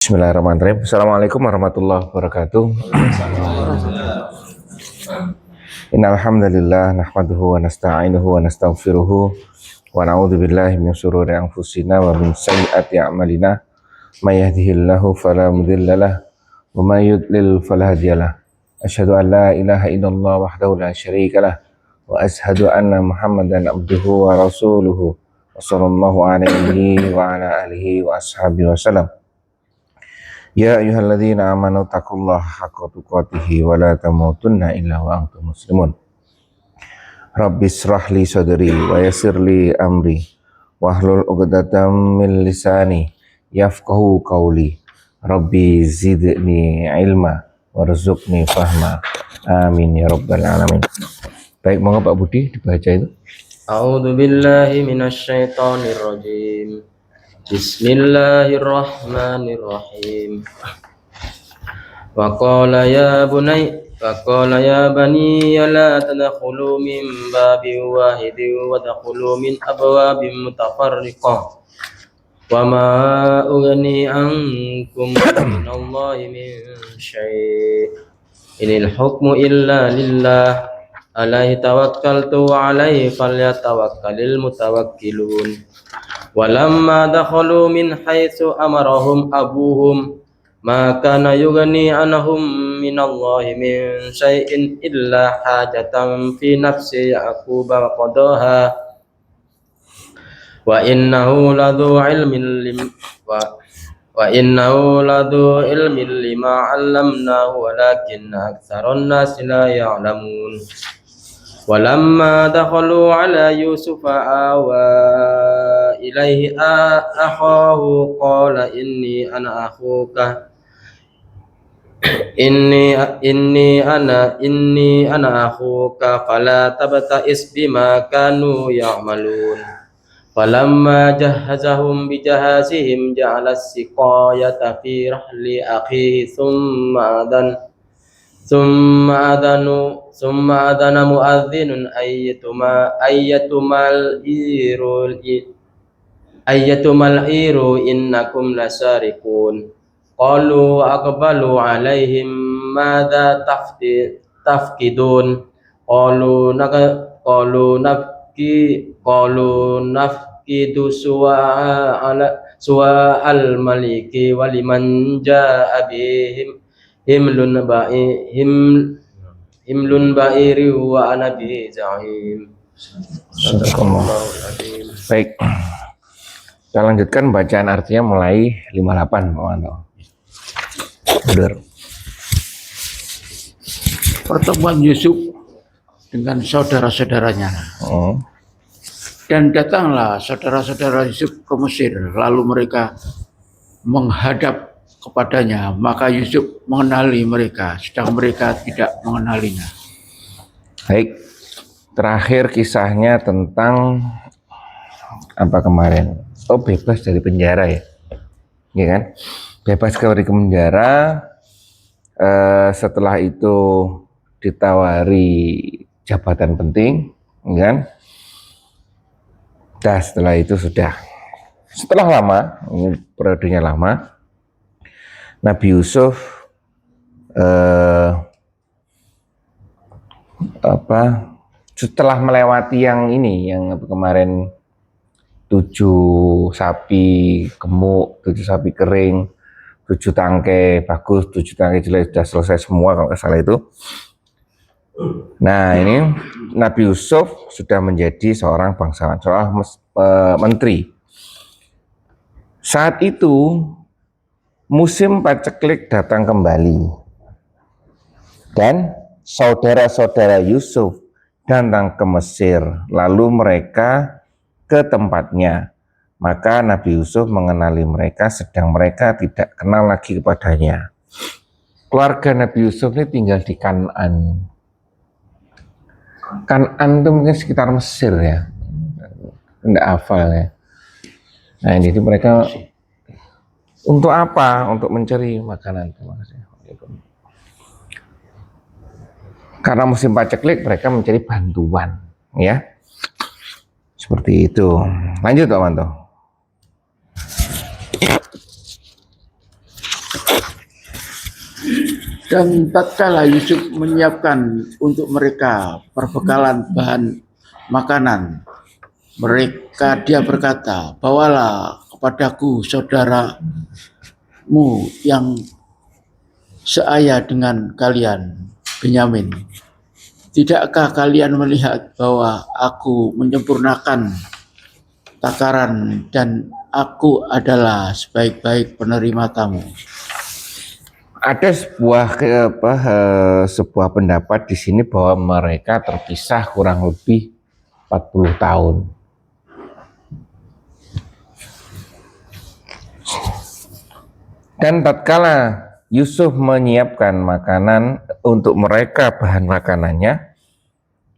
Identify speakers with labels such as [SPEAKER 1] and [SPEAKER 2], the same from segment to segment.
[SPEAKER 1] Bismillahirrahmanirrahim. Assalamualaikum warahmatullahi wabarakatuh. Innal hamdalillah nahmaduhu wa nasta'inuhu wa nastaghfiruhu wa na'udzu billahi min shururi anfusina wa min sayyiati a'malina. May yahdihillahu fala mudhillalah wa may yudlil fala hadiyalah. Asyhadu an la ilaha illallah wahdahu la syarikalah wa asyhadu anna Muhammadan abduhu wa rasuluhu. Wassallallahu alaihi wa ala alihi wa ashabihi wasallam. Ya ayyuhalladzina amanu taqullaha haqqa tuqatih wa la tamutunna illa wa antum muslimun. Rabbis shrah li sadri wa yassir li amri wahlul 'uqdatam min lisani yafqahu qawli. Rabbi zidni ilma warzuqni fahma. Amin ya rabbal alamin. Baik, monggo Pak Budi dibaca itu.
[SPEAKER 2] A'udzu billahi minasyaitonir rajim. Bismillahirrahmanirrahim. Wa qala ya bani la tadkhulu min babin wahidin wa tadkhulu min abwabin mutafarriqah. Wa ma ughni ankum minallahi min syai'. Inil hukmu illa lillah. Alaihi tawakkaltu wa alaihi falyatawakkalul mutawakkilun. Walamma dakhalu min haitsu amarahum abuhum ma kana yughni anhum minallahi min syai'in illa hajatan fi nafsi yaquba wa qadaha wa innahu ladhu ilmin lima 'allamnahu walakinna aktsaran nasi la ya'lamun. Walamma dakhalu ala Yusufa awa ilaihi akhahu qala inni ana akhuka fala tabta'is bima kanu ya'malun. Walamma jahhazahum bijahazihim ja'ala as-siqayata fi rahli akhihi thumma adana muadzinun ayyatumal iru innakum lasarikun. Qalu aqbalu alaihim madza tafkidun. Qalu nafkidu suwa al-maliki waliman ja'a bihim himlun ba'iri wa ana bihi za'im.
[SPEAKER 1] Baik, kita lanjutkan bacaan artinya mulai 58 Pak Wanto. Benar.
[SPEAKER 3] Pertemuan Yusuf dengan saudara-saudaranya. Dan datanglah saudara-saudara Yusuf ke Mesir, lalu mereka menghadap kepadanya, maka Yusuf mengenali mereka, sedang mereka tidak mengenalinya.
[SPEAKER 1] Baik, terakhir kisahnya tentang apa kemarin? Oh, bebas dari penjara ya, ya kan? Bebas dari penjara. Setelah itu ditawari jabatan penting, ya kan? Nah, setelah itu setelah lama, ini periodenya lama, Nabi Yusuf setelah melewati yang kemarin 7 sapi gemuk, 7 sapi kering, 7 tangkai bagus, 7 tangkai jelek, sudah selesai semua kalau nggak salah itu. Nah, ini Nabi Yusuf sudah menjadi seorang bangsawan, seorang menteri. Saat itu musim paceklik datang kembali dan saudara-saudara Yusuf datang ke Mesir, lalu mereka ke tempatnya. Maka Nabi Yusuf mengenali mereka, sedang mereka tidak kenal lagi kepadanya. Keluarga Nabi Yusuf ini tinggal di Kan'an. Kan'an itu mungkin sekitar Mesir ya, tidak hafal ya. Nah, jadi mereka untuk apa? Untuk mencari makanan. Karena musim paceklik mereka mencari bantuan, ya. Seperti itu. Lanjut Pak Manto.
[SPEAKER 3] Dan tatkala Yusuf menyiapkan untuk mereka perbekalan bahan makanan, dia berkata, bawalah kepadaku saudaramu yang seayah dengan kalian, Benyamin. Tidakkah kalian melihat bahwa aku menyempurnakan takaran dan aku adalah sebaik-baik penerima tamu?
[SPEAKER 1] Ada sebuah pendapat di sini bahwa mereka terpisah kurang lebih 40 tahun. Dan tatkala Yusuf menyiapkan makanan untuk mereka, bahan makanannya,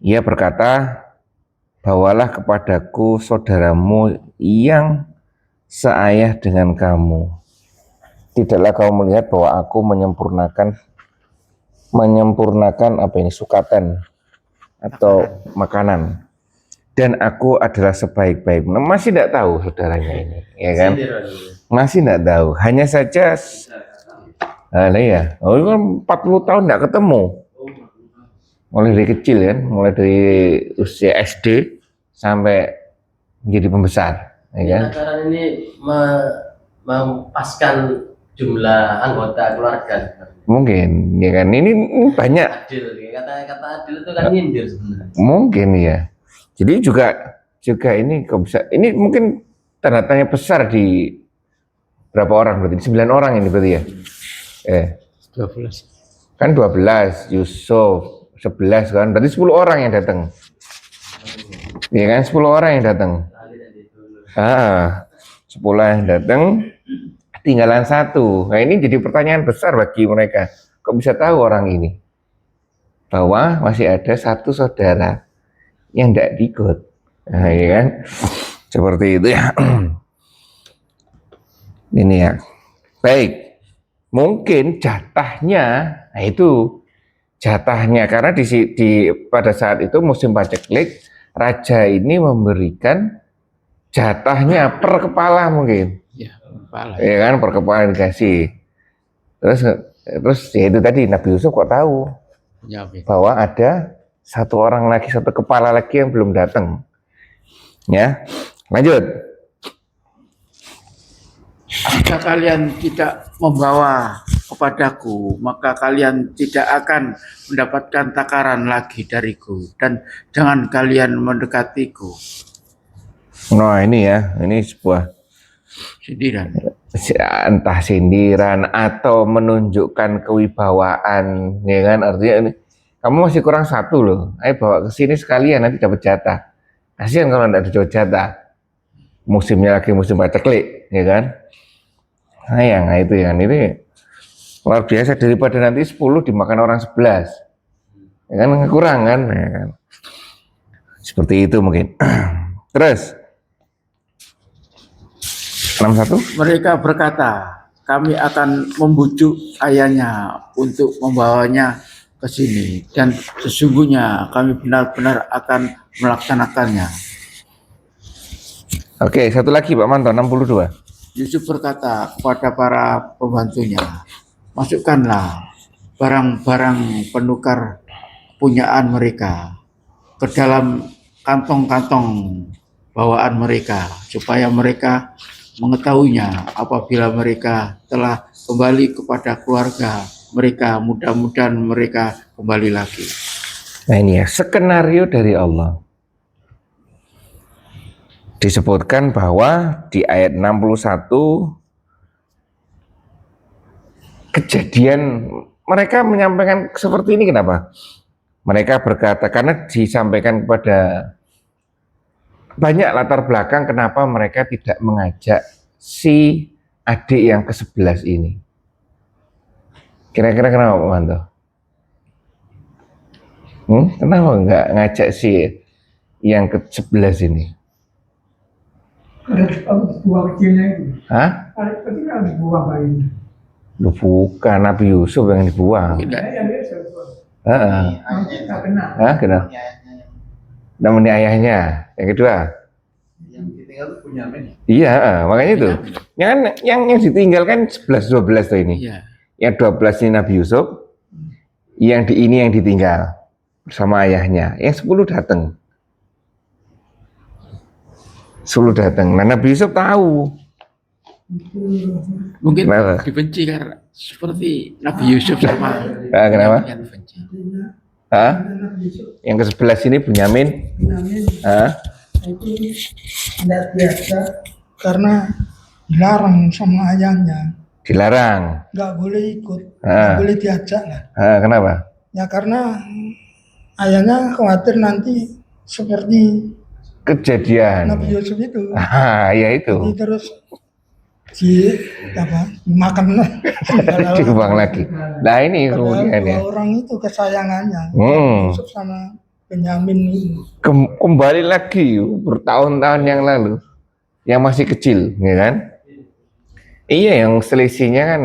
[SPEAKER 1] ia berkata, bawalah kepadaku saudaramu yang seayah dengan kamu. Tidaklah kau melihat bahwa aku menyempurnakan sukatan atau makanan, dan aku adalah sebaik-baik. Masih tidak tahu saudaranya ini, ya kan? Masih tidak tahu. Hanya saja, ya, 40 tahun tidak ketemu. Mulai dari kecil kan, mulai dari usia SD sampai menjadi pembesar, ya kan?
[SPEAKER 2] Takaran ini mempaskan jumlah anggota keluarga.
[SPEAKER 1] Mungkin, ya kan? Ini banyak.
[SPEAKER 2] Adil, kata adil itu kan nyindir sebenarnya.
[SPEAKER 1] Mungkin ya. Jadi juga ini kok bisa? Ini mungkin tanda tanya besar di berapa orang berarti? 9 orang ini berarti ya?
[SPEAKER 3] 12.
[SPEAKER 1] Kan 12, Yusuf 11 kan? Berarti 10 orang yang datang. Iya kan? 10 orang yang datang. 10 yang datang, tinggalan 1. Nah ini jadi pertanyaan besar bagi mereka. Kok bisa tahu orang ini? Bahwa masih ada 1 saudara yang tidak ikut. Nah, iya kan? Seperti itu ya. Ini ya. Baik. Mungkin jatahnya, nah itu jatahnya karena pada saat itu musim paceklik, raja ini memberikan jatahnya per kepala mungkin.
[SPEAKER 3] Ya, kepala.
[SPEAKER 1] Ya kan, per kepala dikasih. Terus ya itu tadi Nabi Yusuf kok tahu bahwa ada 1 orang lagi, 1 kepala lagi yang belum datang. Ya, lanjut.
[SPEAKER 3] Jika kalian tidak membawa kepadaku, maka kalian tidak akan mendapatkan takaran lagi dariku, dan jangan kalian mendekatiku.
[SPEAKER 1] Nah ini ya, ini sebuah
[SPEAKER 3] Sindiran.
[SPEAKER 1] Entah sindiran atau menunjukkan kewibawaan, ya kan? Artinya ini, kamu masih kurang 1 loh, ayo bawa ke sini sekalian nanti dapat jatah. Kasihan kalau tidak dapat jatah. Musimnya lagi musim paceklik, ya kan? Sayang, nah itu ya, ini luar biasa, daripada nanti 10 dimakan orang 11, ya kan? Kurang kan? Ya kan? Seperti itu mungkin. Terus 61.
[SPEAKER 3] Mereka berkata, kami akan membujuk ayahnya untuk membawanya ke sini, dan sesungguhnya kami benar-benar akan melaksanakannya.
[SPEAKER 1] Oke, satu lagi Pak Manto, 62.
[SPEAKER 3] Yusuf berkata kepada para pembantunya, masukkanlah barang-barang penukar kepunyaan mereka ke dalam kantong-kantong bawaan mereka, supaya mereka mengetahuinya apabila mereka telah kembali kepada keluarga mereka, mudah-mudahan mereka kembali lagi.
[SPEAKER 1] Nah ini ya, skenario dari Allah. Disebutkan bahwa di ayat 61 kejadian mereka menyampaikan seperti ini. Kenapa? Mereka berkata, karena disampaikan kepada banyak latar belakang kenapa mereka tidak mengajak si adik yang ke-11 ini. Kira-kira kenapa Pak Manto? Kenapa nggak ngajak si yang ke-11 ini?
[SPEAKER 4] Ada buah kecilnya itu.
[SPEAKER 1] Hah?
[SPEAKER 4] Ada kecil ada buah bayi.
[SPEAKER 1] Lu bukan, Nabi Yusuf yang dibuang.
[SPEAKER 3] Tidak.
[SPEAKER 4] Ya biasa.
[SPEAKER 1] Heeh.
[SPEAKER 4] Tak kena.
[SPEAKER 1] Hah, kenapa? Namanya ayahnya. Yang kedua.
[SPEAKER 5] Yang ditinggal itu punya men.
[SPEAKER 1] Iya, makanya itu. Yang ditinggalkan 11 12 tuh ini.
[SPEAKER 3] Iya.
[SPEAKER 1] Yang 12 ini Nabi Yusuf, yang ditinggal bersama ayahnya. Yang 10 datang. 10 datang. Nah, Nabi Yusuf tahu.
[SPEAKER 3] Mungkin
[SPEAKER 1] Kenapa?
[SPEAKER 3] dibenci karena seperti Nabi Yusuf sama
[SPEAKER 1] Ah, kenapa?
[SPEAKER 3] yang dibenci.
[SPEAKER 1] Hah? Yang ke-11 ini Bunyamin.
[SPEAKER 4] Benyamin
[SPEAKER 1] Hah?
[SPEAKER 4] itu tidak biasa karena dilarang sama ayahnya,
[SPEAKER 1] Dilarang.
[SPEAKER 4] nggak boleh ikut,
[SPEAKER 1] Ah.
[SPEAKER 4] nggak boleh diajak lah.
[SPEAKER 1] Ah, kenapa?
[SPEAKER 4] Ya karena ayahnya khawatir nanti seperti
[SPEAKER 1] Kejadian.
[SPEAKER 4] Nabi Yusuf itu.
[SPEAKER 1] Ah, ya itu.
[SPEAKER 4] Jadi terus dimakan lah.
[SPEAKER 1] Dibuang lagi. Nah, ini
[SPEAKER 4] Padahal
[SPEAKER 1] kemudian
[SPEAKER 4] dua
[SPEAKER 1] ya.
[SPEAKER 4] orang itu kesayangannya,
[SPEAKER 1] Hmm.
[SPEAKER 4] Yusuf sama Benyamin itu.
[SPEAKER 1] Kembali lagi bertahun-tahun yang lalu. Yang masih kecil, ya kan? Iya, yang selisihnya kan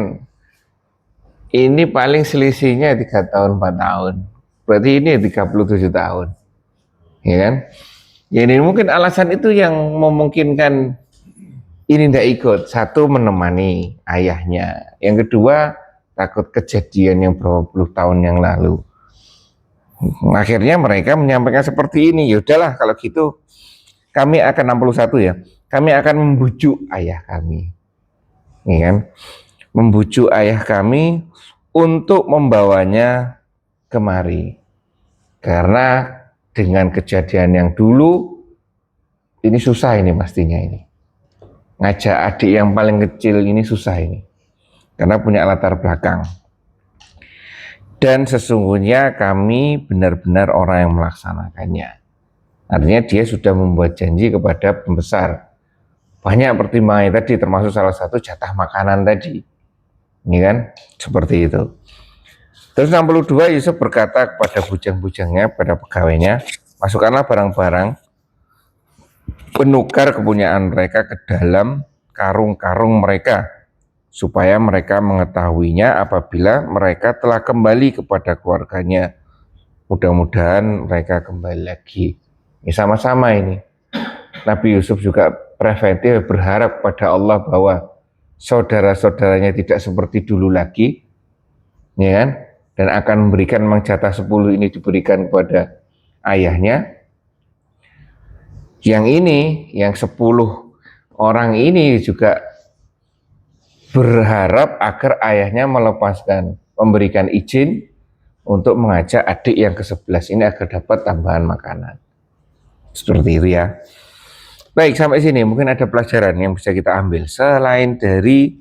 [SPEAKER 1] ini paling selisihnya 3 tahun, 4 tahun. Berarti ini 37 tahun. Ya kan? Ya ini mungkin alasan itu yang memungkinkan ini tidak ikut. Satu, menemani ayahnya. Yang kedua, takut kejadian yang berapa puluh tahun yang lalu. Akhirnya mereka menyampaikan seperti ini. Ya udahlah kalau gitu kami akan 61 ya. Kami akan membujuk ayah kami. Ya kan? Membujuk ayah kami untuk membawanya kemari. Karena dengan kejadian yang dulu ini susah ini pastinya ini. Ngajak adik yang paling kecil ini susah ini. Karena punya latar belakang. Dan sesungguhnya kami benar-benar orang yang melaksanakannya. Artinya dia sudah membuat janji kepada pembesar. Banyak pertimbangan tadi, termasuk salah satu jatah makanan tadi. Ini kan, seperti itu. Terus 62 Yusuf berkata kepada bujang-bujangnya, pada pegawainya, masukkanlah barang-barang penukar kepunyaan mereka ke dalam karung-karung mereka, supaya mereka mengetahuinya apabila mereka telah kembali kepada keluarganya. Mudah-mudahan mereka kembali lagi. Ini sama-sama ini. Nabi Yusuf juga preventif berharap pada Allah bahwa saudara-saudaranya tidak seperti dulu lagi, ya kan? Dan akan memberikan jatah 10 ini diberikan kepada ayahnya. Yang ini, yang 10 orang ini juga berharap agar ayahnya melepaskan, memberikan izin untuk mengajak adik yang ke-11 ini agar dapat tambahan makanan. Seperti itu ya. Baik, sampai sini mungkin ada pelajaran yang bisa kita ambil selain dari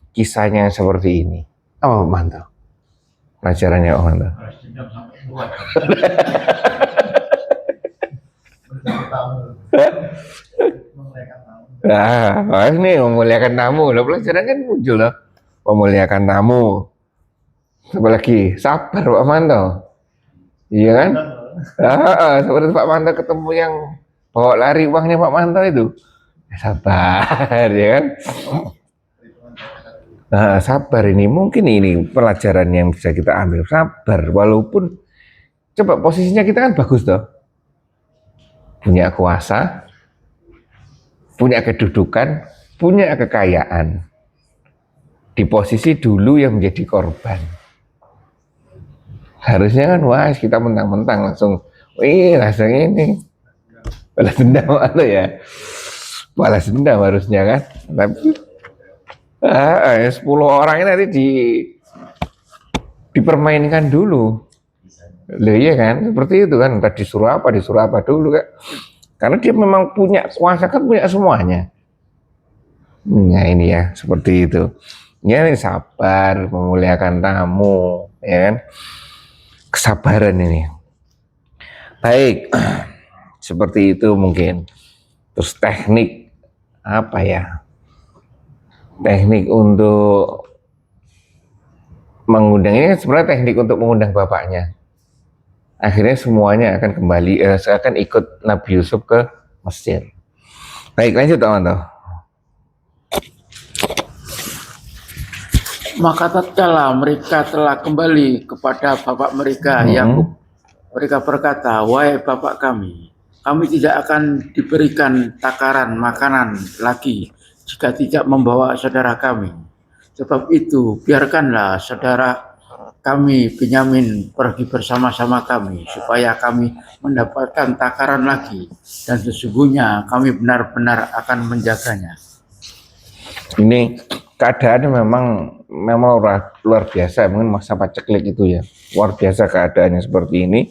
[SPEAKER 1] kisahnya yang seperti ini. Oh, mantap. Pelajarannya mantap. Nah, ini memuliakan tamu. Loh, pelajaran kan muncul loh. Memuliakan tamu. Apalagi sabar Pak Manto. Iya kan? Seperti Pak Manto ketemu yang bawa lari uangnya Pak Manto itu. Sabar, ya kan? Nah, sabar ini mungkin ini pelajaran yang bisa kita ambil. Sabar, walaupun coba posisinya kita kan bagus toh. Punya kuasa, punya kedudukan, punya kekayaan. Di posisi dulu yang menjadi korban. Harusnya kan wah kita mentang-mentang langsung, wih rasanya ini balas dendam atau ya, balas dendam harusnya kan. Tapi 10 orang ini nanti dipermainkan dulu. Loh iya kan, seperti itu kan. Tadi disuruh apa dulu kan. Karena dia memang punya kuasa kan, punya semuanya. Nah ini ya, seperti itu. Ya ini sabar, memuliakan tamu, ya kan. Kesabaran ini. Baik, seperti itu mungkin. Terus teknik apa ya? Teknik untuk mengundang ini sebenarnya teknik untuk mengundang bapaknya. Akhirnya semuanya akan kembali, akan ikut Nabi Yusuf ke Mesir. Baik, lanjut teman-teman.
[SPEAKER 3] Maka tatkala mereka telah kembali kepada bapak mereka, Yakub, mereka berkata, wahai bapak kami tidak akan diberikan takaran makanan lagi jika tidak membawa saudara kami. Sebab itu biarkanlah saudara kami Benyamin pergi bersama-sama kami supaya kami mendapatkan takaran lagi, dan sesungguhnya kami benar-benar akan menjaganya.
[SPEAKER 1] Ini keadaannya memang luar biasa, mungkin masa paceklik itu ya, luar biasa keadaannya seperti ini,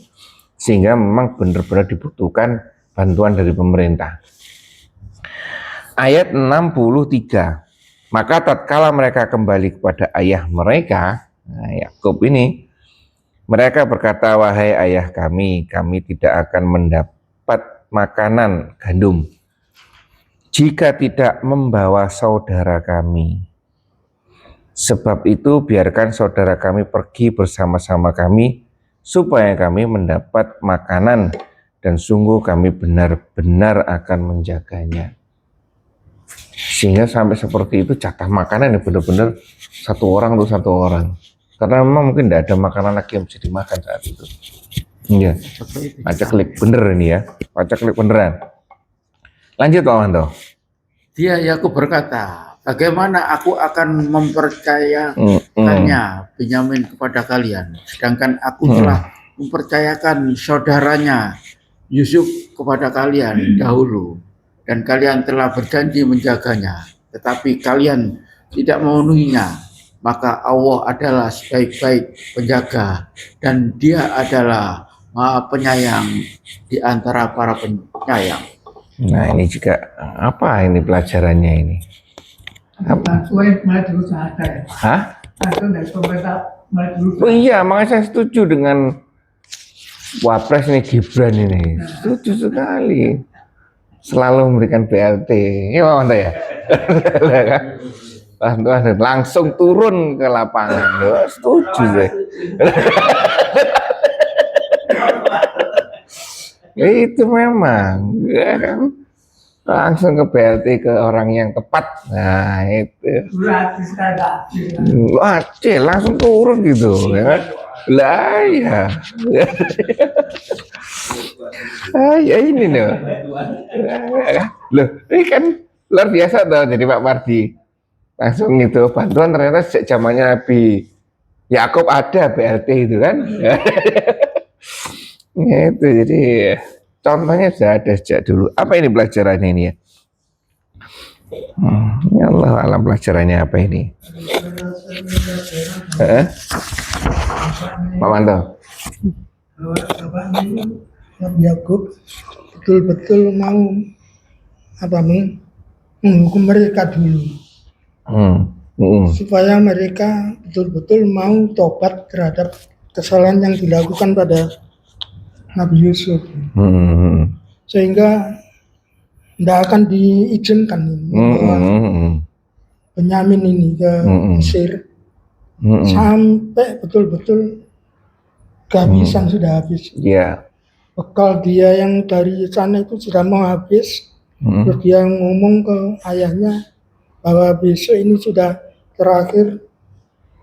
[SPEAKER 1] sehingga memang benar-benar dibutuhkan bantuan dari pemerintah. Ayat 63, maka tatkala mereka kembali kepada ayah mereka, Yakub ini, mereka berkata, wahai ayah kami tidak akan mendapat makanan gandum jika tidak membawa saudara kami. Sebab itu biarkan saudara kami pergi bersama-sama kami, supaya kami mendapat makanan, dan sungguh kami benar-benar akan menjaganya. Sehingga sampai seperti itu, jatah makanan yang benar-benar satu orang untuk satu orang. Karena memang mungkin tidak ada makanan lagi yang bisa dimakan saat itu. Iya, paceklik bener ini ya, paceklik beneran. Lanjut Pak Manto.
[SPEAKER 3] Dia Yakub berkata, bagaimana aku akan mempercayakannya Benyamin kepada kalian, sedangkan aku telah mempercayakan saudaranya Yusuf kepada kalian dahulu, dan kalian telah berjanji menjaganya, tetapi kalian tidak memenuhinya. Maka Allah adalah sebaik-baik penjaga, dan Dia adalah Maha Penyayang di antara para penyayang.
[SPEAKER 1] Nah ini juga apa ini pelajarannya ini? Hah? Oh iya, makanya saya setuju dengan Wapres ini, Gibran ini, setuju sekali. Selalu memberikan BLT, ini Manto ya. Bantuan langsung turun ke lapangan, setuju saya. Itu memang, ya kan? Langsung ke BLT ke orang yang tepat. Nah itu. Aceh langsung turun gitu, ya kan? Lah ya. Ya ini loh. Loh, ini kan luar biasa tuh jadi Pak Mardi. Langsung itu bantuan ternyata sejak zamannya Nabi Yakub ada BLT itu kan. Itu jadi contohnya sudah ada sejak dulu. Apa ini pelajarannya ini ya? Ya Allah alam, pelajarannya apa ini? Pak Manto.
[SPEAKER 4] Yakub betul-betul mau menghukum mereka dulu, supaya mereka betul-betul mau tobat terhadap kesalahan yang dilakukan pada Nabi Yusuf, sehingga tidak akan diizinkan Benyamin ini ke Mesir sampai betul-betul kehabisan sudah habis.
[SPEAKER 1] Yeah.
[SPEAKER 4] Bekal dia yang dari sana itu sudah mau habis. Terus dia ngomong ke ayahnya bahwa besok ini sudah terakhir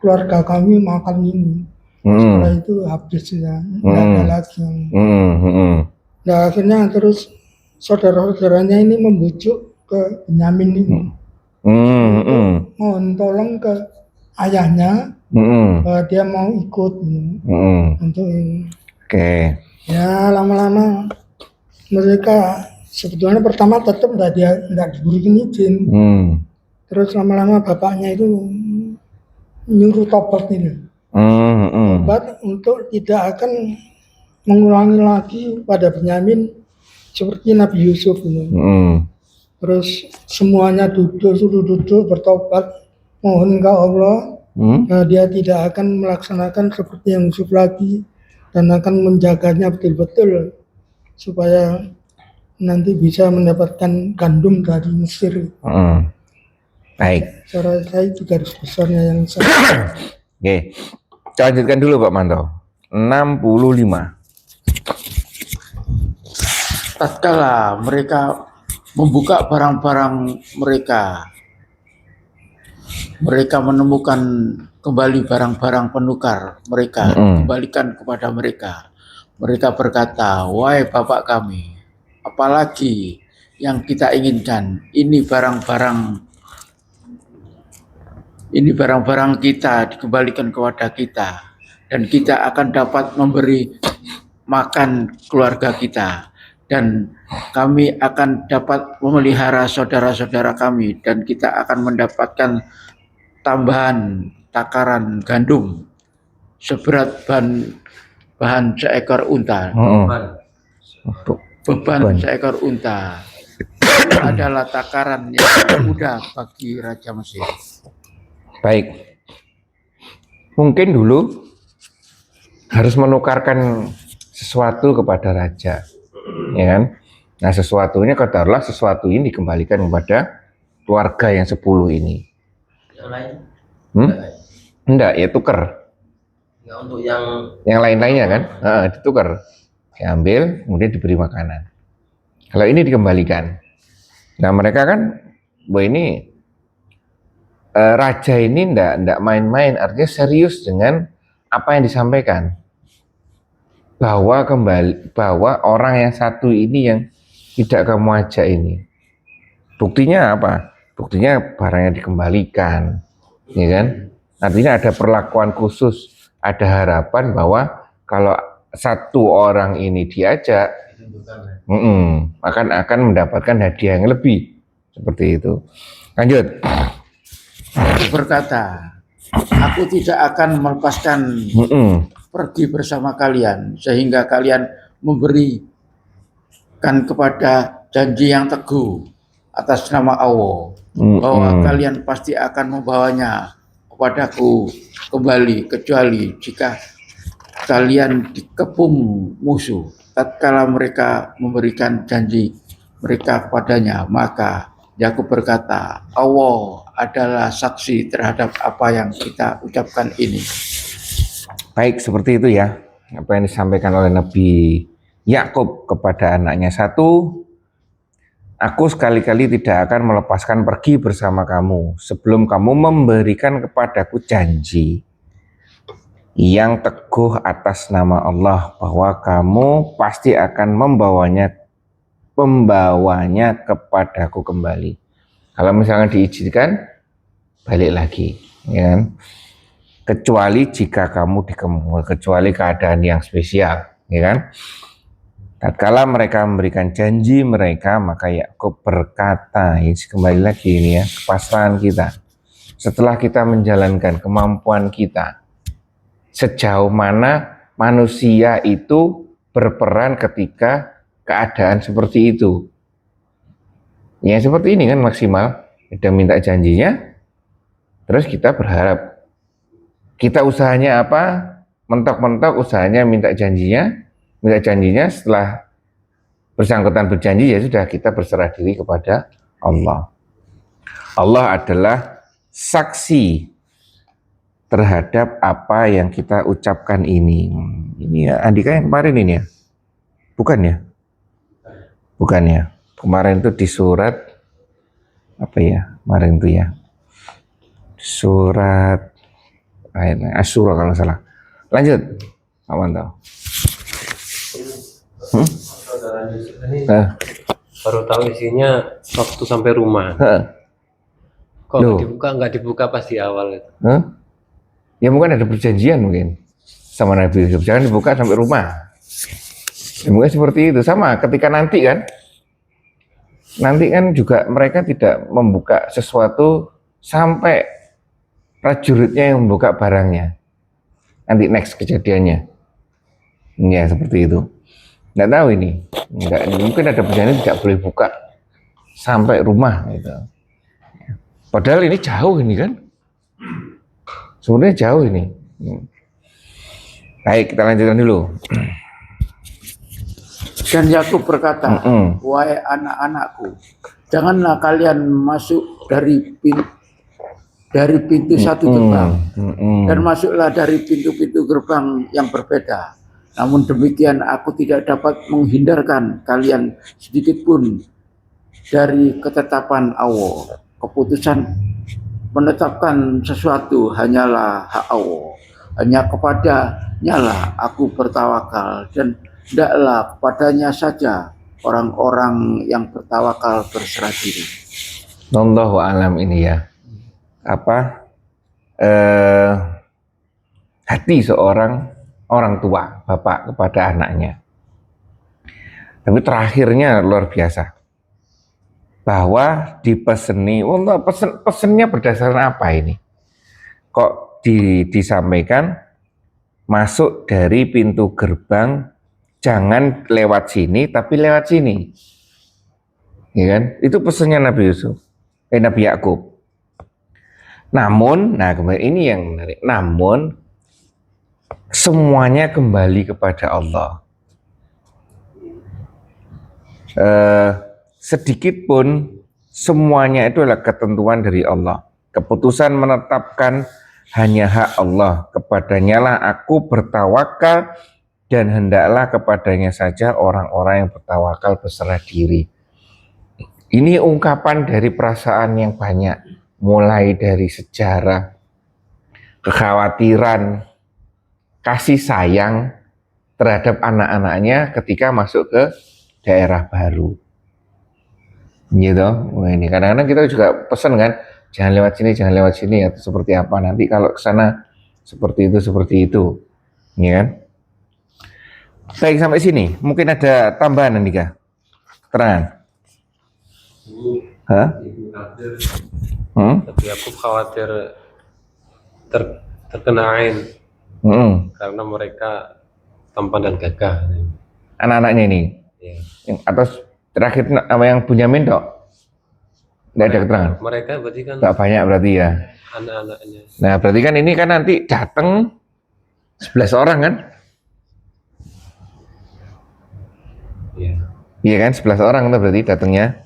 [SPEAKER 4] keluarga kami makan ini. Setelah itu habis ya, tidak ada lagi. Nah akhirnya terus saudara-saudaranya ini membujuk ke Benyamin ini, mohon tolong ke ayahnya bahwa dia mau ikut untuk ini. Ya lama-lama mereka sebetulnya pertama tetap tidak diberikan izin. Terus lama-lama bapaknya itu nyuruh tobat ini. Tobat untuk tidak akan mengulangi lagi pada Benyamin seperti Nabi Yusuf ini. Terus semuanya suruh duduk bertobat, mohon ke Allah. Dia tidak akan melaksanakan seperti yang Yusuf lagi, dan akan menjaganya betul-betul supaya nanti bisa mendapatkan gandum dari Mesir.
[SPEAKER 1] Baik.
[SPEAKER 4] Cara saya itu garis besarnya yang saya.
[SPEAKER 1] Oke, kita lanjutkan dulu Pak Manto. 65.
[SPEAKER 3] Tatkala mereka membuka barang-barang mereka, mereka menemukan kembali barang-barang penukar mereka, kembalikan kepada mereka. Mereka berkata, wahai bapak kami, apalagi yang kita inginkan, ini barang-barang kita dikembalikan kepada kita. dan kita akan dapat memberi makan keluarga kita, dan kami akan dapat memelihara saudara-saudara kami, dan kita akan mendapatkan tambahan takaran gandum seberat bahan seekor unta. Beban seekor unta itu adalah takaran yang mudah bagi Raja Mesir.
[SPEAKER 1] Baik. Mungkin dulu harus menukarkan sesuatu kepada raja, ya kan? Nah, sesuatunya katakanlah sesuatu ini dikembalikan kepada keluarga yang 10 ini.
[SPEAKER 2] Yang lain?
[SPEAKER 1] Enggak, ya tuker.
[SPEAKER 2] Enggak untuk yang
[SPEAKER 1] lain-lainnya kan? Ditukar. Diambil, kemudian diberi makanan. Kalau ini dikembalikan. Nah, mereka kan, ini raja ini enggak main-main, artinya serius dengan apa yang disampaikan. Bahwa orang yang satu ini yang tidak kamu ajak ini. Buktinya apa? Buktinya barangnya dikembalikan, ya kan? Artinya ada perlakuan khusus, ada harapan bahwa kalau satu orang ini diajak, akan mendapatkan hadiah yang lebih, seperti itu. Lanjut.
[SPEAKER 3] Aku berkata, aku tidak akan melepaskan pergi bersama kalian sehingga kalian memberikan kepada janji yang teguh atas nama Allah, bahwa kalian pasti akan membawanya kepadaku kembali, kecuali jika kalian dikepung musuh. Tatkala mereka memberikan janji mereka kepadanya, maka Yakub berkata, Allah adalah saksi terhadap apa yang kita ucapkan ini.
[SPEAKER 1] Baik, seperti itu ya, apa yang disampaikan oleh Nabi Yakub kepada anaknya. Satu, aku sekali-kali tidak akan melepaskan pergi bersama kamu sebelum kamu memberikan kepadaku janji yang teguh atas nama Allah, bahwa kamu pasti akan membawanya kepadaku kembali. Kalau misalnya diizinkan, balik lagi, ya kan? Kecuali jika kamu dikepung, kecuali keadaan yang spesial, ya kan? Tatkala mereka memberikan janji mereka, maka Yakub berkata, ini kembali lagi ini ya, kepasrahan kita. Setelah kita menjalankan kemampuan kita, sejauh mana manusia itu berperan ketika keadaan seperti itu. Ya seperti ini kan maksimal, kita minta janjinya, terus kita berharap. Kita usahanya apa? Mentok-mentok usahanya minta janjinya, setelah bersangkutan berjanji, ya sudah, kita berserah diri kepada Allah. Allah adalah saksi terhadap apa yang kita ucapkan ini. Ini ya Andika yang kemarin ini ya? Bukan ya? Bukan ya? Kemarin itu di surat apa ya? Kemarin itu ya? Surat Asyura kalau salah. Lanjut, Pak Manto.
[SPEAKER 6] Saudara Yusuf ini baru tahu isinya waktu sampai rumah. Kok nggak dibuka pas di awal itu?
[SPEAKER 1] Ya mungkin ada perjanjian mungkin sama Nabi Yusuf, jangan dibuka sampai rumah. Ya, mungkin seperti itu. Sama ketika nanti kan juga mereka tidak membuka sesuatu sampai prajuritnya yang membuka barangnya. Nanti next kejadiannya. Ya seperti itu. Nggak tahu ini. Mungkin ada perjanjian tidak boleh buka sampai rumah gitu. Padahal ini jauh ini kan. Sebenarnya jauh ini. Baik, kita lanjutkan dulu.
[SPEAKER 3] Dan Yakub berkata, wahai anak-anakku, janganlah kalian masuk dari pintu satu gerbang, dan masuklah dari pintu-pintu gerbang yang berbeda. Namun demikian aku tidak dapat menghindarkan kalian sedikit pun dari ketetapan Allah. Keputusan menetapkan sesuatu hanyalah hak Allah. Hanya kepadanya lah aku bertawakal, dan hendaklah kepadanya saja orang-orang yang bertawakal berserah diri.
[SPEAKER 1] Wallahu alam ini ya. hati seorang orang tua, bapak kepada anaknya. Tapi terakhirnya luar biasa. Bahwa dipeseni, untuk pesennya berdasarkan apa ini? Kok disampaikan masuk dari pintu gerbang, jangan lewat sini, tapi lewat sini. Ya kan? Itu pesannya Nabi Yakub. Namun, nah ini yang menarik. Namun semuanya kembali kepada Allah. Sedikit pun semuanya itu adalah ketentuan dari Allah. Keputusan menetapkan hanya hak Allah. Kepadanya lah aku bertawakal dan hendaklah kepadanya saja orang-orang yang bertawakal berserah diri. Ini ungkapan dari perasaan yang banyak, mulai dari sejarah, kekhawatiran, kasih sayang terhadap anak-anaknya ketika masuk ke daerah baru. Gitu. Wah, ini kadang-kadang kita juga pesan kan, jangan lewat sini atau seperti apa, nanti kalau ke sana seperti itu. Ya kan? Baik, sampai sini. Mungkin ada tambahan Andika. Terangan. Hah?
[SPEAKER 6] Tapi aku khawatir terkena ain karena mereka tampan dan gagah.
[SPEAKER 1] Anak-anaknya ini.
[SPEAKER 6] Ya.
[SPEAKER 1] Yang atas terakhir apa yang Bunyamin dok? Tidak ada keterangan.
[SPEAKER 6] Mereka berarti kan
[SPEAKER 1] Tidak banyak berarti ya.
[SPEAKER 6] anak-anaknya.
[SPEAKER 1] Nah berarti kan ini kan nanti datang 11 orang kan?
[SPEAKER 6] Iya.
[SPEAKER 1] Iya kan 11 orang itu berarti datangnya.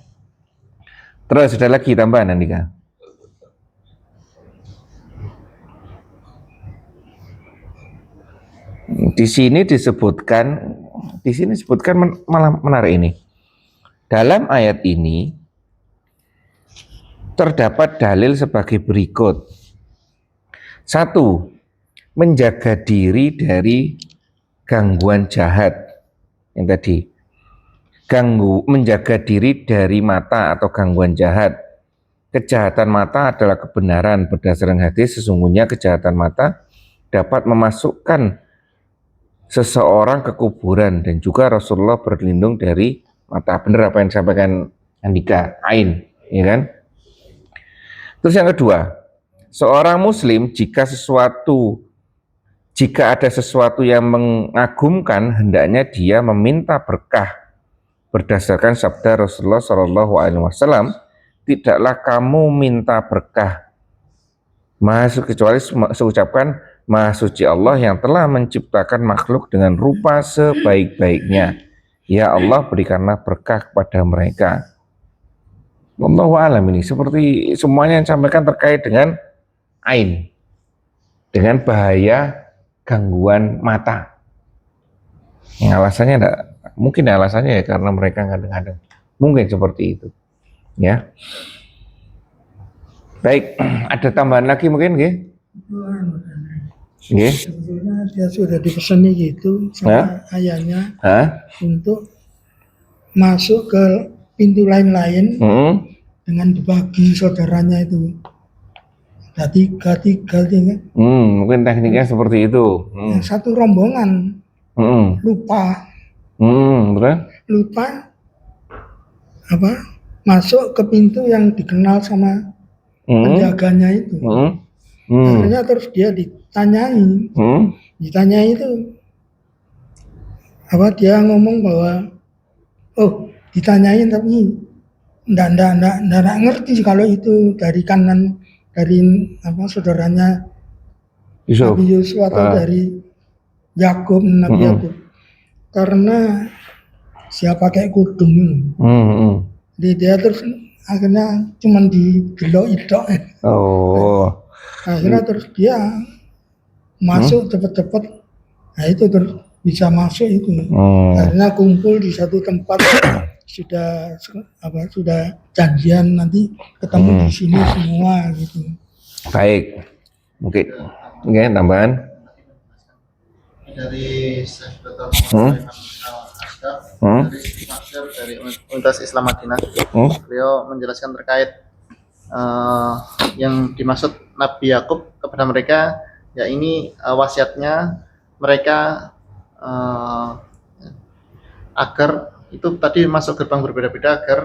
[SPEAKER 1] Terus ada lagi tambahan Andika. Di sini disebutkan malah menarik ini. Dalam ayat ini terdapat dalil sebagai berikut. 1. Menjaga diri dari gangguan jahat. Yang tadi. Menjaga diri dari mata atau gangguan jahat. Kejahatan mata adalah kebenaran. Berdasarkan hadis, sesungguhnya kejahatan mata dapat memasukkan seseorang ke kuburan, dan juga Rasulullah berlindung dari mata. Benar apa yang disampaikan Andika, ain, ya kan? Terus yang kedua, seorang muslim jika ada sesuatu yang mengagumkan, hendaknya dia meminta berkah. Berdasarkan sabda Rasulullah SAW, tidaklah kamu minta berkah kecuali mengucapkan Maha Suci Allah yang telah menciptakan makhluk dengan rupa sebaik-baiknya. Ya Allah, berikanlah berkah kepada mereka. Wallahu a'lam. Ini seperti semuanya yang disampaikan terkait dengan ain, dengan bahaya gangguan mata. Yang alasannya mungkin alasannya ya karena mereka kadang-kadang mungkin seperti itu. Ya. Baik, ada tambahan lagi mungkin, nggih? Nggih.
[SPEAKER 4] Sebetulnya dia sudah dipeseni gitu sama ayahnya untuk masuk ke pintu lain-lain dengan dibagi saudaranya itu. Ada tiga.
[SPEAKER 1] Mungkin tekniknya seperti itu.
[SPEAKER 4] Yang satu rombongan lupa masuk ke pintu yang dikenal sama penjaganya itu. Akhirnya terus dia ditanyai itu dia ngomong bahwa ditanyain tapi enggak ngerti kalau itu dari kanan dari saudaranya Nabi Yusuf atau dari Yakub, Nabi Yakub, karena siapa pakai kudung. Jadi dia terus akhirnya cuman digelok-idok. Akhirnya terus dia masuk cepet-cepet. Nah itu terus bisa masuk itu. Akhirnya kumpul di satu tempat sudah janjian nanti ketemu di sini semua gitu.
[SPEAKER 1] Baik. Mungkin tambahan
[SPEAKER 5] dari dari Universitas Islam Madinah. Beliau menjelaskan terkait yang dimaksud Nabi Yakub kepada mereka Ya ini wasiatnya mereka agar itu tadi masuk gerbang berbeda-beda agar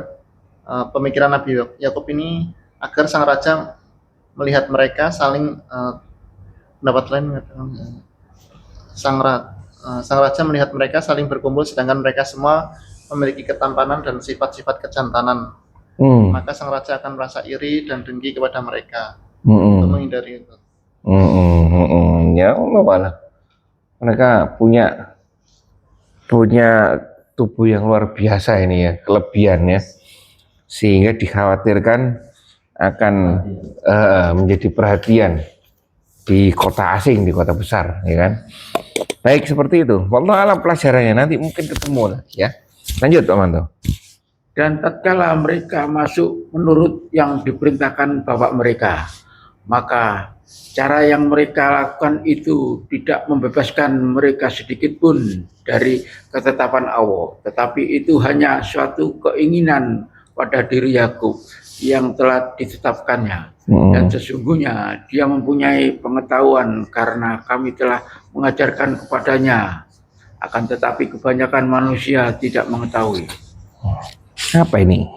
[SPEAKER 5] pemikiran Nabi Yakub ini agar sang raja melihat mereka saling pendapat lain mengatakan sang raja melihat mereka saling berkumpul sedangkan mereka semua memiliki ketampanan dan sifat-sifat kejantanan. Maka sang raja akan merasa iri dan dengki kepada mereka untuk menghindari itu.
[SPEAKER 1] Ya Allah, mereka punya tubuh yang luar biasa ini ya, kelebihannya, sehingga dikhawatirkan akan menjadi perhatian di kota asing, di kota besar, ya kan? Baik, seperti itu. Wallahu alam pelajarannya, nanti mungkin ketemu lah, ya. Lanjut, Pak Manto.
[SPEAKER 3] Dan tatkala mereka masuk menurut yang diperintahkan bapak mereka, maka cara yang mereka lakukan itu tidak membebaskan mereka sedikit pun dari ketetapan Allah, tetapi itu hanya suatu keinginan pada diri Yakub yang telah ditetapkannya. Dan sesungguhnya dia mempunyai pengetahuan karena kami telah mengajarkan kepadanya, akan tetapi kebanyakan manusia tidak mengetahui.
[SPEAKER 1] Apa ini?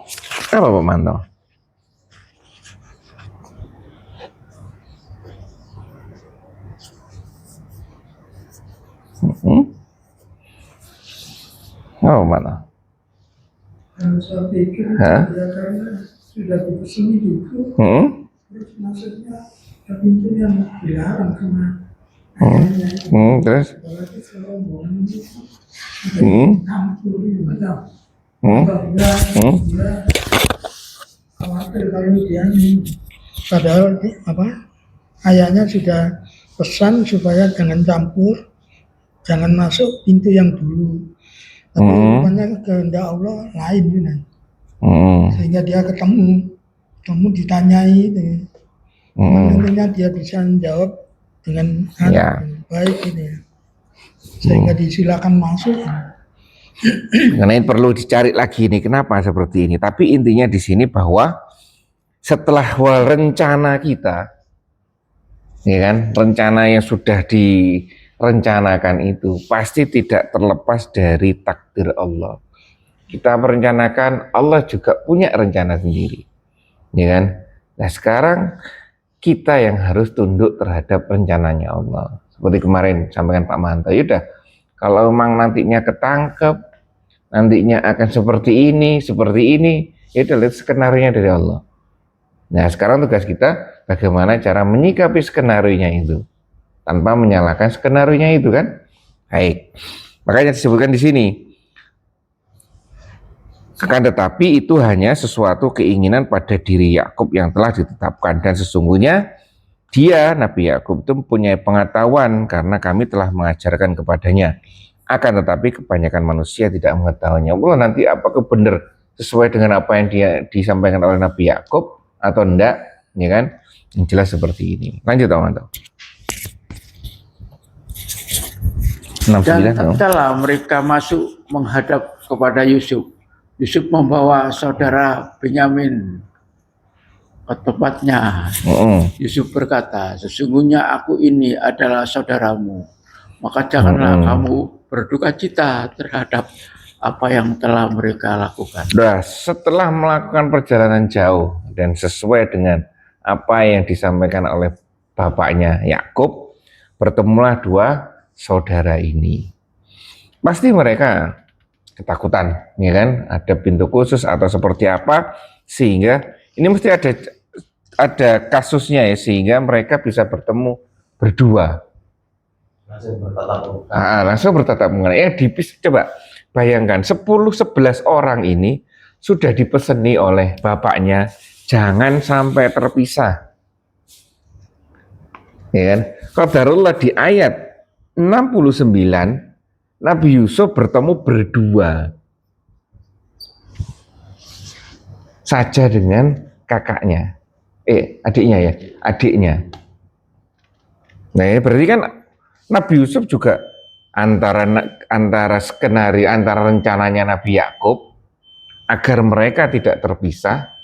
[SPEAKER 1] Apa Pak Manto? Oh, mana?
[SPEAKER 4] Saya pikir ya karena sudah diperseni gitu, terus maksudnya pintu yang dilarang sama ayahnya.
[SPEAKER 1] Terus?
[SPEAKER 4] Apalagi kalau mau campur gitu, dia khawatir kalau dia padahal ayahnya sudah pesan supaya jangan campur, jangan masuk pintu yang dulu. Tapi rupanya kehendak Allah lain gitu. Sehingga dia ketemu ditanyai gitu. Nantinya dia bisa menjawab dengan baik gitu ya. Sehingga disilakan masuk.
[SPEAKER 1] Karena ini perlu dicari lagi nih kenapa seperti ini. Tapi intinya di sini bahwa setelah rencana kita, ya kan, rencana yang sudah direncanakan itu pasti tidak terlepas dari takdir Allah. Kita merencanakan, Allah juga punya rencana sendiri, ya kan. Nah sekarang kita yang harus tunduk terhadap rencananya Allah. Seperti kemarin sampaikan Pak Manto, yaudah kalau memang nantinya ketangkep, nantinya akan seperti ini, ya udah lihat skenario dari Allah. Nah sekarang tugas kita bagaimana cara menyikapi skenario-nya itu tanpa menyalahkan skenario-nya itu kan. Baik, makanya disebutkan di sini. Akan tetapi itu hanya sesuatu keinginan pada diri Yakub yang telah ditetapkan, dan sesungguhnya dia, Nabi Yakub itu mempunyai pengetahuan karena kami telah mengajarkan kepadanya. Akan tetapi kebanyakan manusia tidak mengetahuinya. Allah nanti apakah benar sesuai dengan apa yang dia disampaikan oleh Nabi Yakub atau enggak, ya kan? Yang jelas seperti ini. Lanjut, teman-teman.
[SPEAKER 3] Dan tatkala mereka masuk menghadap kepada Yusuf, Yusuf membawa saudara Benyamin ke tempatnya. Yusuf berkata, sesungguhnya aku ini adalah saudaramu, maka janganlah kamu berduka cita terhadap apa yang telah mereka lakukan.
[SPEAKER 1] Nah, setelah melakukan perjalanan jauh dan sesuai dengan apa yang disampaikan oleh bapaknya Yakub, bertemulah dua saudara ini. Pasti mereka ketakutan, ya kan? Ada pintu khusus atau seperti apa, sehingga ini mesti ada kasusnya ya, sehingga mereka bisa bertemu berdua. Langsung bertatap muka. Coba bayangkan 10-11 orang ini sudah dipeseni oleh bapaknya jangan sampai terpisah. Ya kan? Qadarullah di ayat 69 Nabi Yusuf bertemu berdua saja dengan kakaknya, adiknya. Nah, ini berarti kan Nabi Yusuf juga antara skenario, antara rencananya Nabi Yakub agar mereka tidak terpisah.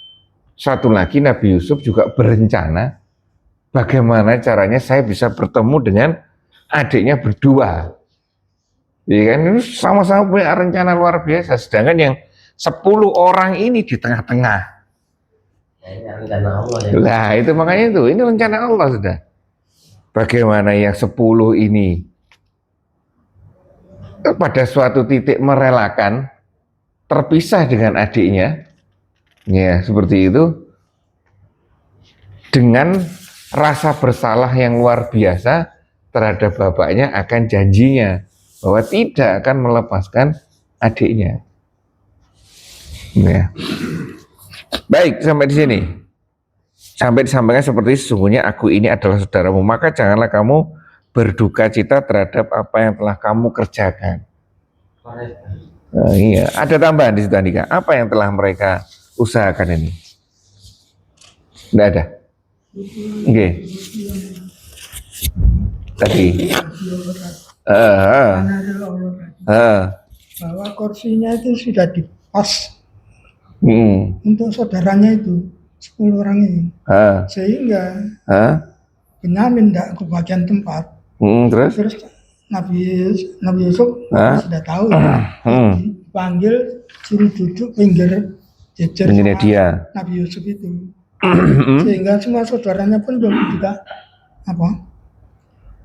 [SPEAKER 1] Satu lagi Nabi Yusuf juga berencana bagaimana caranya saya bisa bertemu dengan adiknya berdua. Ya kan, ini sama-sama punya rencana luar biasa, sedangkan yang 10 orang ini di tengah-tengah.
[SPEAKER 2] Ya, ini rencana Allah ya.
[SPEAKER 1] Lah itu makanya itu, ini rencana Allah sudah. Bagaimana yang 10 ini pada suatu titik merelakan terpisah dengan adiknya, ya seperti itu, dengan rasa bersalah yang luar biasa terhadap bapaknya akan janjinya bahwa tidak akan melepaskan adiknya. Ya. Baik, sampai di sini. Sampai disampaikan seperti sesungguhnya aku ini adalah saudaramu, maka janganlah kamu berduka cita terhadap apa yang telah kamu kerjakan. Iya, ada tambahan di situ Andika. Apa yang telah mereka usahakan ini? Tidak ada. Oke. Tadi.
[SPEAKER 4] Karena adalah Allah tadi. Bahwa kursinya itu sudah dipas untuk saudaranya itu 10 orang ini, sehingga Benyamin tidak kebagian tempat. Terus Nabi Yusuf sudah tahu, dipanggil suruh duduk pinggir jejer sama
[SPEAKER 1] dia.
[SPEAKER 4] Nabi Yusuf itu, sehingga semua saudaranya pun juga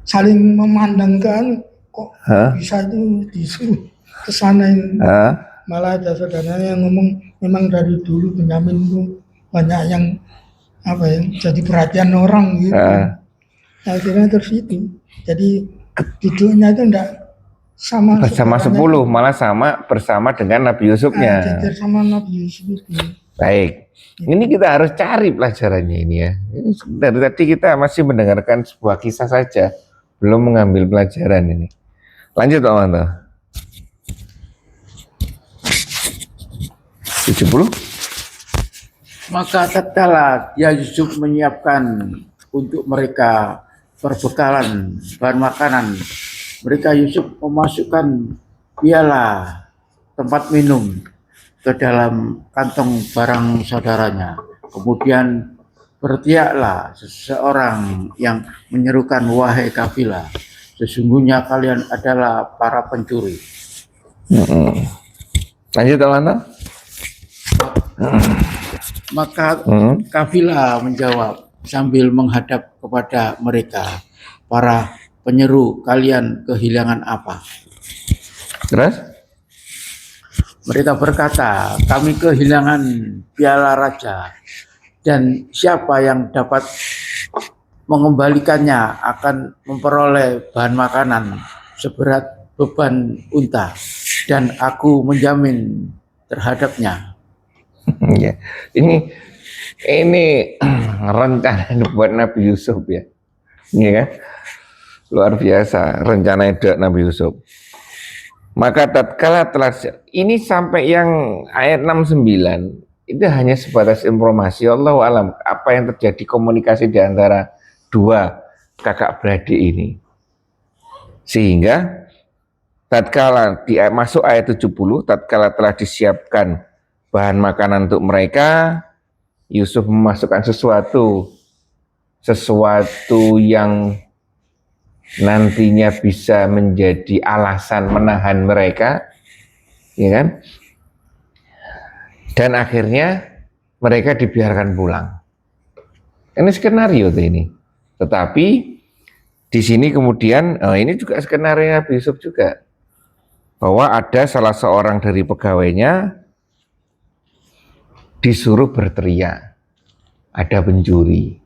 [SPEAKER 4] saling memandangkan kok bisa itu disuruh ke sana ini. Malah ada saudaranya yang ngomong memang dari dulu Benyamin itu banyak yang jadi perhatian orang gitu. Akhirnya terus itu, jadi duduknya itu enggak sama
[SPEAKER 1] 10, malah sama bersama dengan Nabi Yusufnya.
[SPEAKER 4] Jejer sama Nabi Yusuf itu.
[SPEAKER 1] Baik, ini kita harus cari pelajarannya ini ya. Ini dari tadi kita masih mendengarkan sebuah kisah saja, belum mengambil pelajaran ini. Lanjut Pak Manto. 70.
[SPEAKER 3] Maka tatkala dia Yusuf menyiapkan untuk mereka perbekalan bahan makanan, mereka Yusuf memasukkan piala tempat minum ke dalam kantong barang saudaranya. Kemudian berteriaklah seseorang yang menyerukan, wahai kafilah, sesungguhnya kalian adalah para pencuri.
[SPEAKER 1] Lanjut Manto.
[SPEAKER 3] Maka kafilah menjawab sambil menghadap kepada mereka, para penyeru, kalian kehilangan apa?
[SPEAKER 1] Terus?
[SPEAKER 3] Mereka berkata, kami kehilangan piala raja, dan siapa yang dapat mengembalikannya akan memperoleh bahan makanan seberat beban unta, dan aku menjamin terhadapnya.
[SPEAKER 1] Ya, ini rencana buat Nabi Yusuf ya, ini kan luar biasa rencana Nabi Yusuf. Maka tatkala telah ini sampai yang ayat 69 itu hanya sebatas informasi, Allahu alam apa yang terjadi komunikasi di antara dua kakak beradik ini, sehingga tatkala masuk ayat 70, tatkala telah disiapkan bahan makanan untuk mereka, Yusuf memasukkan sesuatu yang nantinya bisa menjadi alasan menahan mereka, ya kan? Dan akhirnya mereka dibiarkan pulang. Ini skenario ini. Tetapi di sini kemudian ini juga skenario Nabi Yusuf juga, bahwa ada salah seorang dari pegawainya disuruh berteriak, ada pencuri.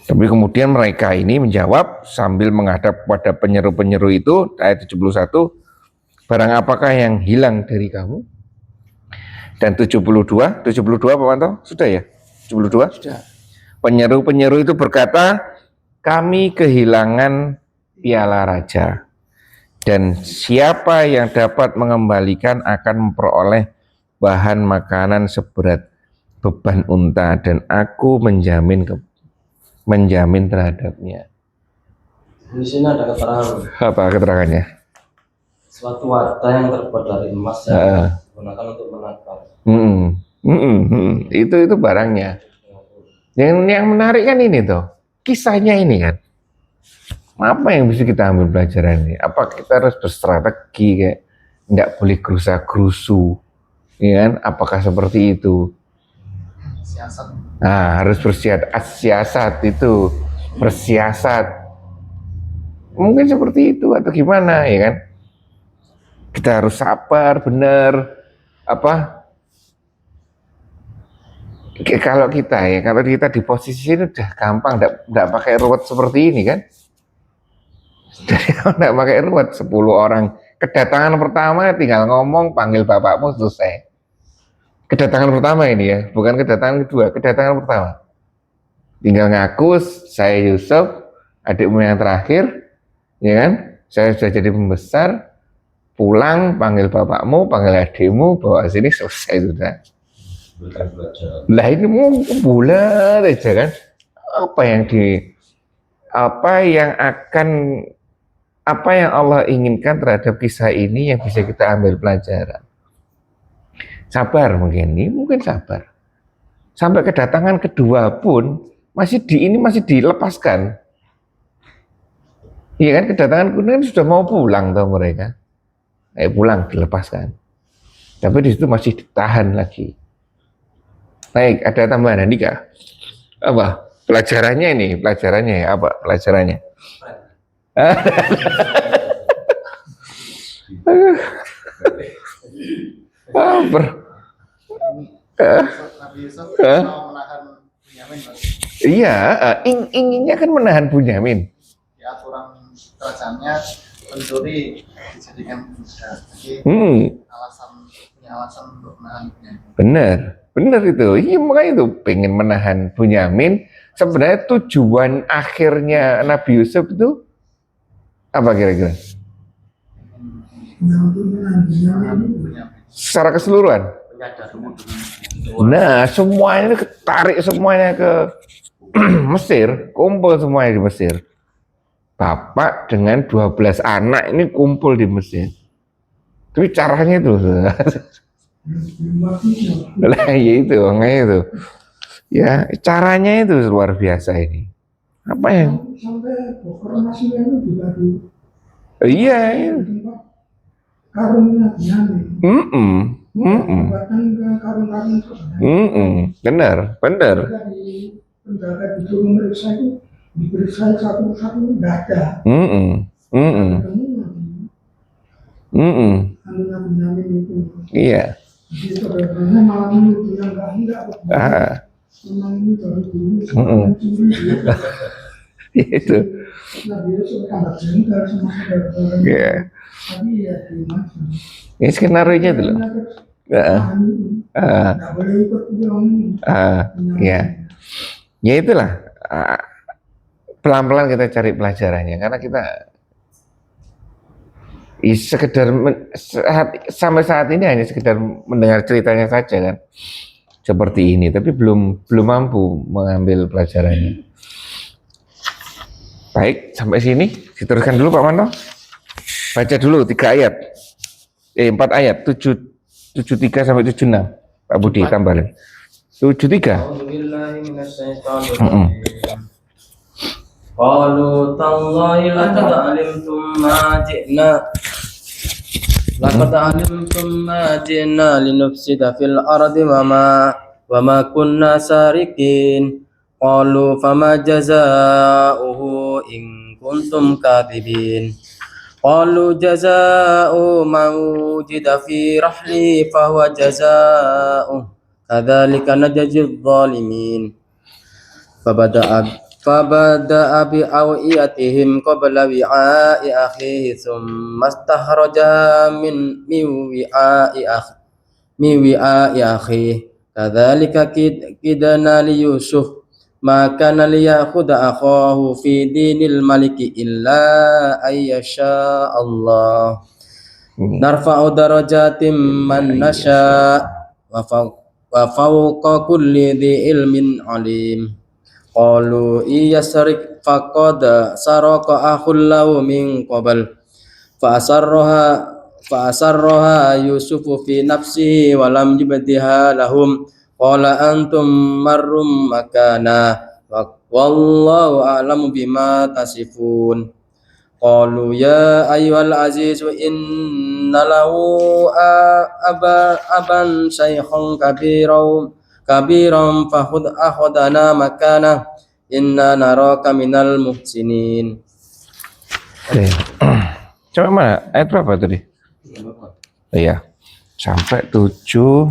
[SPEAKER 1] Tapi kemudian mereka ini menjawab sambil menghadap pada penyeru-penyeru itu, ayat 71, barang apakah yang hilang dari kamu? Dan 72 Pak Manto, sudah ya? 72?
[SPEAKER 3] Sudah.
[SPEAKER 1] Penyeru-penyeru itu berkata, kami kehilangan piala raja, dan siapa yang dapat mengembalikan akan memperoleh bahan makanan seberat beban unta, dan aku menjamin terhadapnya.
[SPEAKER 2] Di sini ada keterangan.
[SPEAKER 1] Apa keterangannya?
[SPEAKER 2] Suatu wadah yang terbuat dari emas yang digunakan untuk menakar.
[SPEAKER 1] Itu barangnya. Yang menarik kan ini tuh, kisahnya ini kan. Apa yang bisa kita ambil pelajaran ini? Apa kita harus berstrategi kayak nggak boleh gerusa-gerusu, ya kan? Apakah seperti itu?
[SPEAKER 5] Siasat.
[SPEAKER 1] Nah, harus siasat itu, bersiasat. Mungkin seperti itu atau gimana, ya kan? Kita harus sabar, benar. Apa? Kalau kita di posisi ini udah gampang, nggak pakai ruwet seperti ini kan? Jadi nggak pakai ruwet, 10 orang kedatangan pertama tinggal ngomong, panggil bapakmu, selesai. Kedatangan pertama ini ya, bukan kedatangan kedua, kedatangan pertama. Tinggal ngaku, saya Yusuf, adikmu yang terakhir, ya kan? Saya sudah jadi pembesar, pulang, panggil bapakmu, panggil adikmu, bawa sini, selesai sudah. Lah ini mau bulat aja kan? Apa yang Allah inginkan terhadap kisah ini yang bisa kita ambil pelajaran. Sabar mungkin sabar. Sampai kedatangan kedua pun masih dilepaskan. Iya kan, kedatangan kedua sudah mau pulang tuh mereka. Pulang dilepaskan. Tapi di situ masih ditahan lagi. Baik, ada tambahan Andika. Apa? Pelajarannya ya, apa pelajarannya?
[SPEAKER 5] Nabi Yusuf mau menahan Bunyamin, Mas.
[SPEAKER 1] Iya, inginnya kan menahan Bunyamin.
[SPEAKER 5] Di aturan kerajaannya pencuri dijadikan budak. Jadi punya alasan untuk menahan Bunyamin. Benar itu. Iya, makanya itu pengen menahan Bunyamin. Sebenarnya tujuan akhirnya Nabi Yusuf itu apa kira-kira? Secara keseluruhan. Nah, semuanya ketarik semuanya ke Mesir, kumpul semuanya di Mesir. Bapak dengan 12 anak ini kumpul di Mesir. Tapi caranya itu lah ya itu, makanya itu. Ya, caranya itu luar biasa ini. Apa yang?
[SPEAKER 4] Sampai Bokor Masih itu juga di
[SPEAKER 1] Iya.
[SPEAKER 4] karungnya Bunyamin. Bahkan karung-karung itu.
[SPEAKER 1] Benar.
[SPEAKER 4] Di penjaga disuruh meriksa itu diperiksa satu-satu nggak ada. Anunya Bunyamin itu.
[SPEAKER 1] Iya.
[SPEAKER 4] Jadi saudaranya malah menuduh yang enggak. Memang ini dari dulu mencuri.
[SPEAKER 1] Itu.
[SPEAKER 4] Nabi Yusuf tambah jengkel sama saudara-saudaranya.
[SPEAKER 1] Iya.
[SPEAKER 4] Tapi ya gimana?
[SPEAKER 1] Ini skenario-nya dulu.
[SPEAKER 4] Nggak boleh ikut pulang.
[SPEAKER 1] Ya. Ya itulah. Pelan-pelan kita cari pelajarannya karena kita sekedar sampai saat ini hanya sekedar mendengar ceritanya saja kan. Seperti ini, tapi belum mampu mengambil pelajarannya. Baik, sampai sini diteruskan dulu Pak Manto. Baca dulu 3 ayat. 4 ayat, 73 sampai 76. Pak Budi tambahin. 73.
[SPEAKER 2] Qalu tallahi laqad alimtum ma ji'na linufsida fil ardi wa ma kunna sariqin. Qalu fama jazaohu in kuntum kadhibin. Qalu jazaa'u man wujida fi rahli fahuwa jazaa'u kadzalika najzil zalimin. Fabada'a bi awiyatihim qabla wi'a'i akhihi thumma istahraja min wi'a'i akhihi kadzalika kidana li Yusuf ma kana liyakhudha akhahu fi dinil maliki illa ayyasha Allah narfa'u darajatim man nasha wa fawqa kulli dhi ilmin alim. Qalu iyasrik faqad saraka akhul lahu min qabl fa asarraha Yusufu fi nafsihi wa lam yubdiha lahum qala antum marrum makana wallahu a'lamu bima tasifun. Qalu ya ayyuhal aziz inna lahu aban syaikhan kabiran fahud akhadana makana inna naraka minal muhsinin.
[SPEAKER 1] Oke. Coba mana? Ayat berapa tadi? Iya. Sampai 7.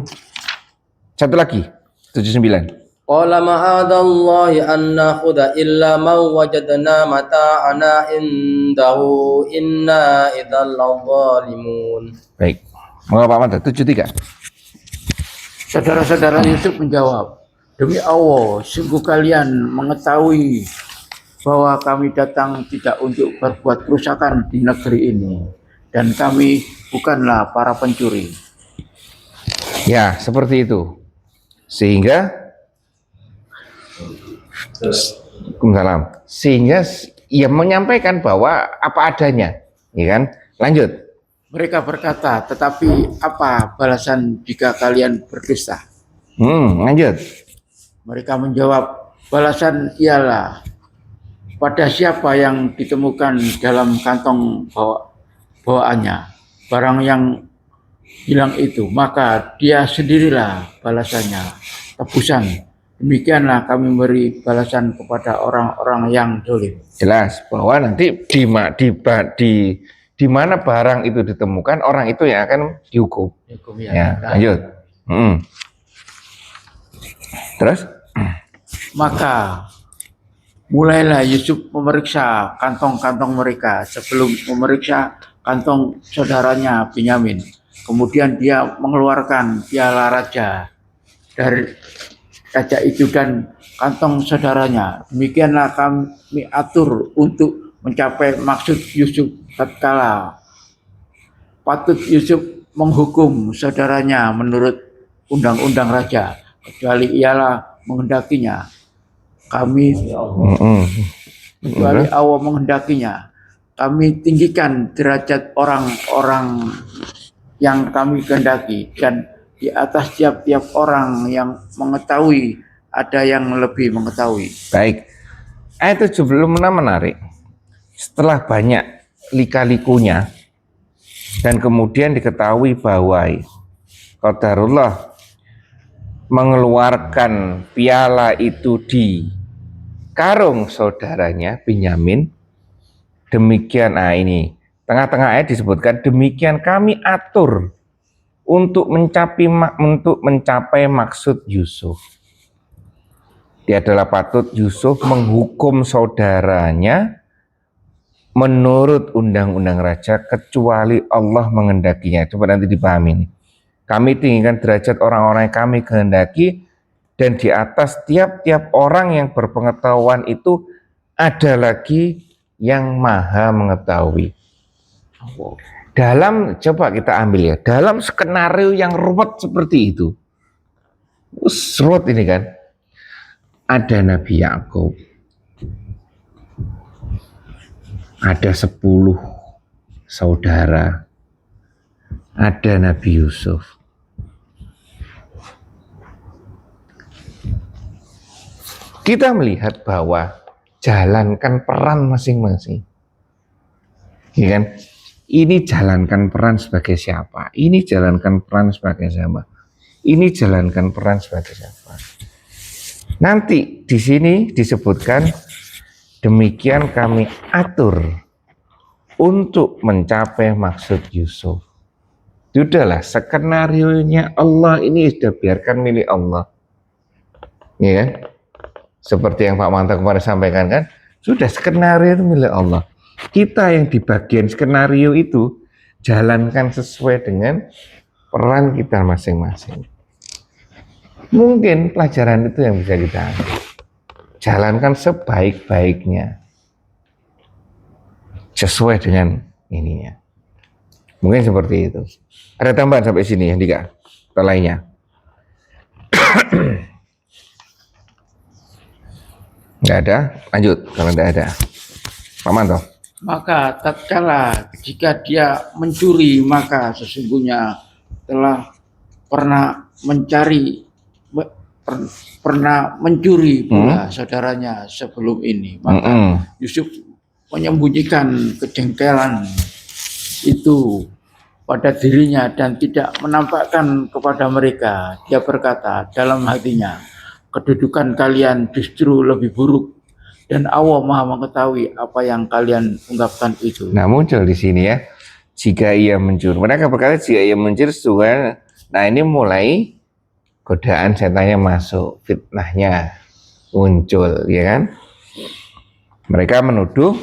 [SPEAKER 1] Satu lagi. 79.
[SPEAKER 2] Qala ma'adallahi an nakhudha illa ma wajadna mata'ana indahu inna idzal zalimun.
[SPEAKER 1] Baik. Mau Pak Manta? 73.
[SPEAKER 3] Saudara-saudara Yusuf menjawab, demi Allah, sungguh kalian mengetahui bahwa kami datang tidak untuk berbuat kerusakan di negeri ini, dan kami bukanlah para pencuri.
[SPEAKER 1] Ya, seperti itu. Sehingga Sehingga ia menyampaikan bahwa apa adanya, ya kan? Lanjut.
[SPEAKER 3] Mereka berkata, tetapi apa balasan jika kalian berdusta?
[SPEAKER 1] Lanjut.
[SPEAKER 3] Mereka menjawab, balasan ialah pada siapa yang ditemukan dalam kantong bawaannya barang yang hilang itu, maka dia sendirilah balasannya, tebusan. Demikianlah kami beri balasan kepada orang-orang yang zalim.
[SPEAKER 1] Jelas bahwa nanti di mana barang itu ditemukan, orang itu yang akan dihukum. Ya, lanjut. Terus? Maka
[SPEAKER 3] mulailah Yusuf memeriksa kantong-kantong mereka sebelum memeriksa kantong saudaranya Binyamin. Kemudian dia mengeluarkan piala raja dari raja itu dan kantong saudaranya. Demikianlah kami atur untuk mencapai maksud Yusuf tatkala patut Yusuf menghukum saudaranya menurut undang-undang raja, kecuali ialah menghendakinya. Kecuali Allah menghendakinya. Kami tinggikan derajat orang-orang yang kami kehendaki, dan di atas tiap-tiap orang yang mengetahui ada yang lebih mengetahui.
[SPEAKER 1] Baik. Ayat 76 menarik. Setelah banyak lika-likunya dan kemudian diketahui bahwa qadarullah mengeluarkan piala itu di karung saudaranya Binyamin. Demikian, ini tengah-tengah ayat disebutkan, demikian kami atur untuk mencapai maksud Yusuf. Dia adalah patut Yusuf menghukum saudaranya menurut undang-undang raja, kecuali Allah menghendakinya. Coba nanti dipahami. Kami tinggikan derajat orang-orang yang kami kehendaki, dan di atas tiap-tiap orang yang berpengetahuan itu ada lagi yang maha mengetahui. Coba kita ambil ya, dalam skenario yang ruwet seperti itu, ruwet ini kan, ada Nabi Yakub, ada 10 saudara, ada Nabi Yusuf. Kita melihat bahwa jalankan peran masing-masing, ya kan? Ini jalankan peran sebagai siapa? Ini jalankan peran sebagai siapa? Ini jalankan peran sebagai siapa? Nanti di sini disebutkan demikian kami atur untuk mencapai maksud Yusuf. Sudahlah, skenario-nya Allah ini sudah biarkan milik Allah. Ya kan? Seperti yang Pak Manta kemarin sampaikan kan, sudah skenario itu milik Allah. Kita yang di bagian skenario itu jalankan sesuai dengan peran kita masing-masing. Mungkin pelajaran itu yang bisa kita ambil. Jalankan sebaik-baiknya sesuai dengan ininya. Mungkin seperti itu. Ada tambahan sampai sini ya, Dika? Lainnya. Nggak ada, lanjut kalau nggak ada. Pak Manto.
[SPEAKER 3] Maka tatkala jika dia mencuri, maka sesungguhnya telah pernah pernah mencuri pula saudaranya sebelum ini. Maka Yusuf menyembunyikan kejengkelan itu pada dirinya dan tidak menampakkan kepada mereka. Dia berkata dalam hatinya, kedudukan kalian justru lebih buruk dan Allah Maha mengetahui apa yang kalian ungkapkan itu.
[SPEAKER 1] Nah, muncul di sini ya, jika ia mencuri. Mereka berkata jika ia mencuri Tuhan. Nah, ini mulai godaan setannya masuk, fitnahnya muncul, ya kan? Mereka menuduh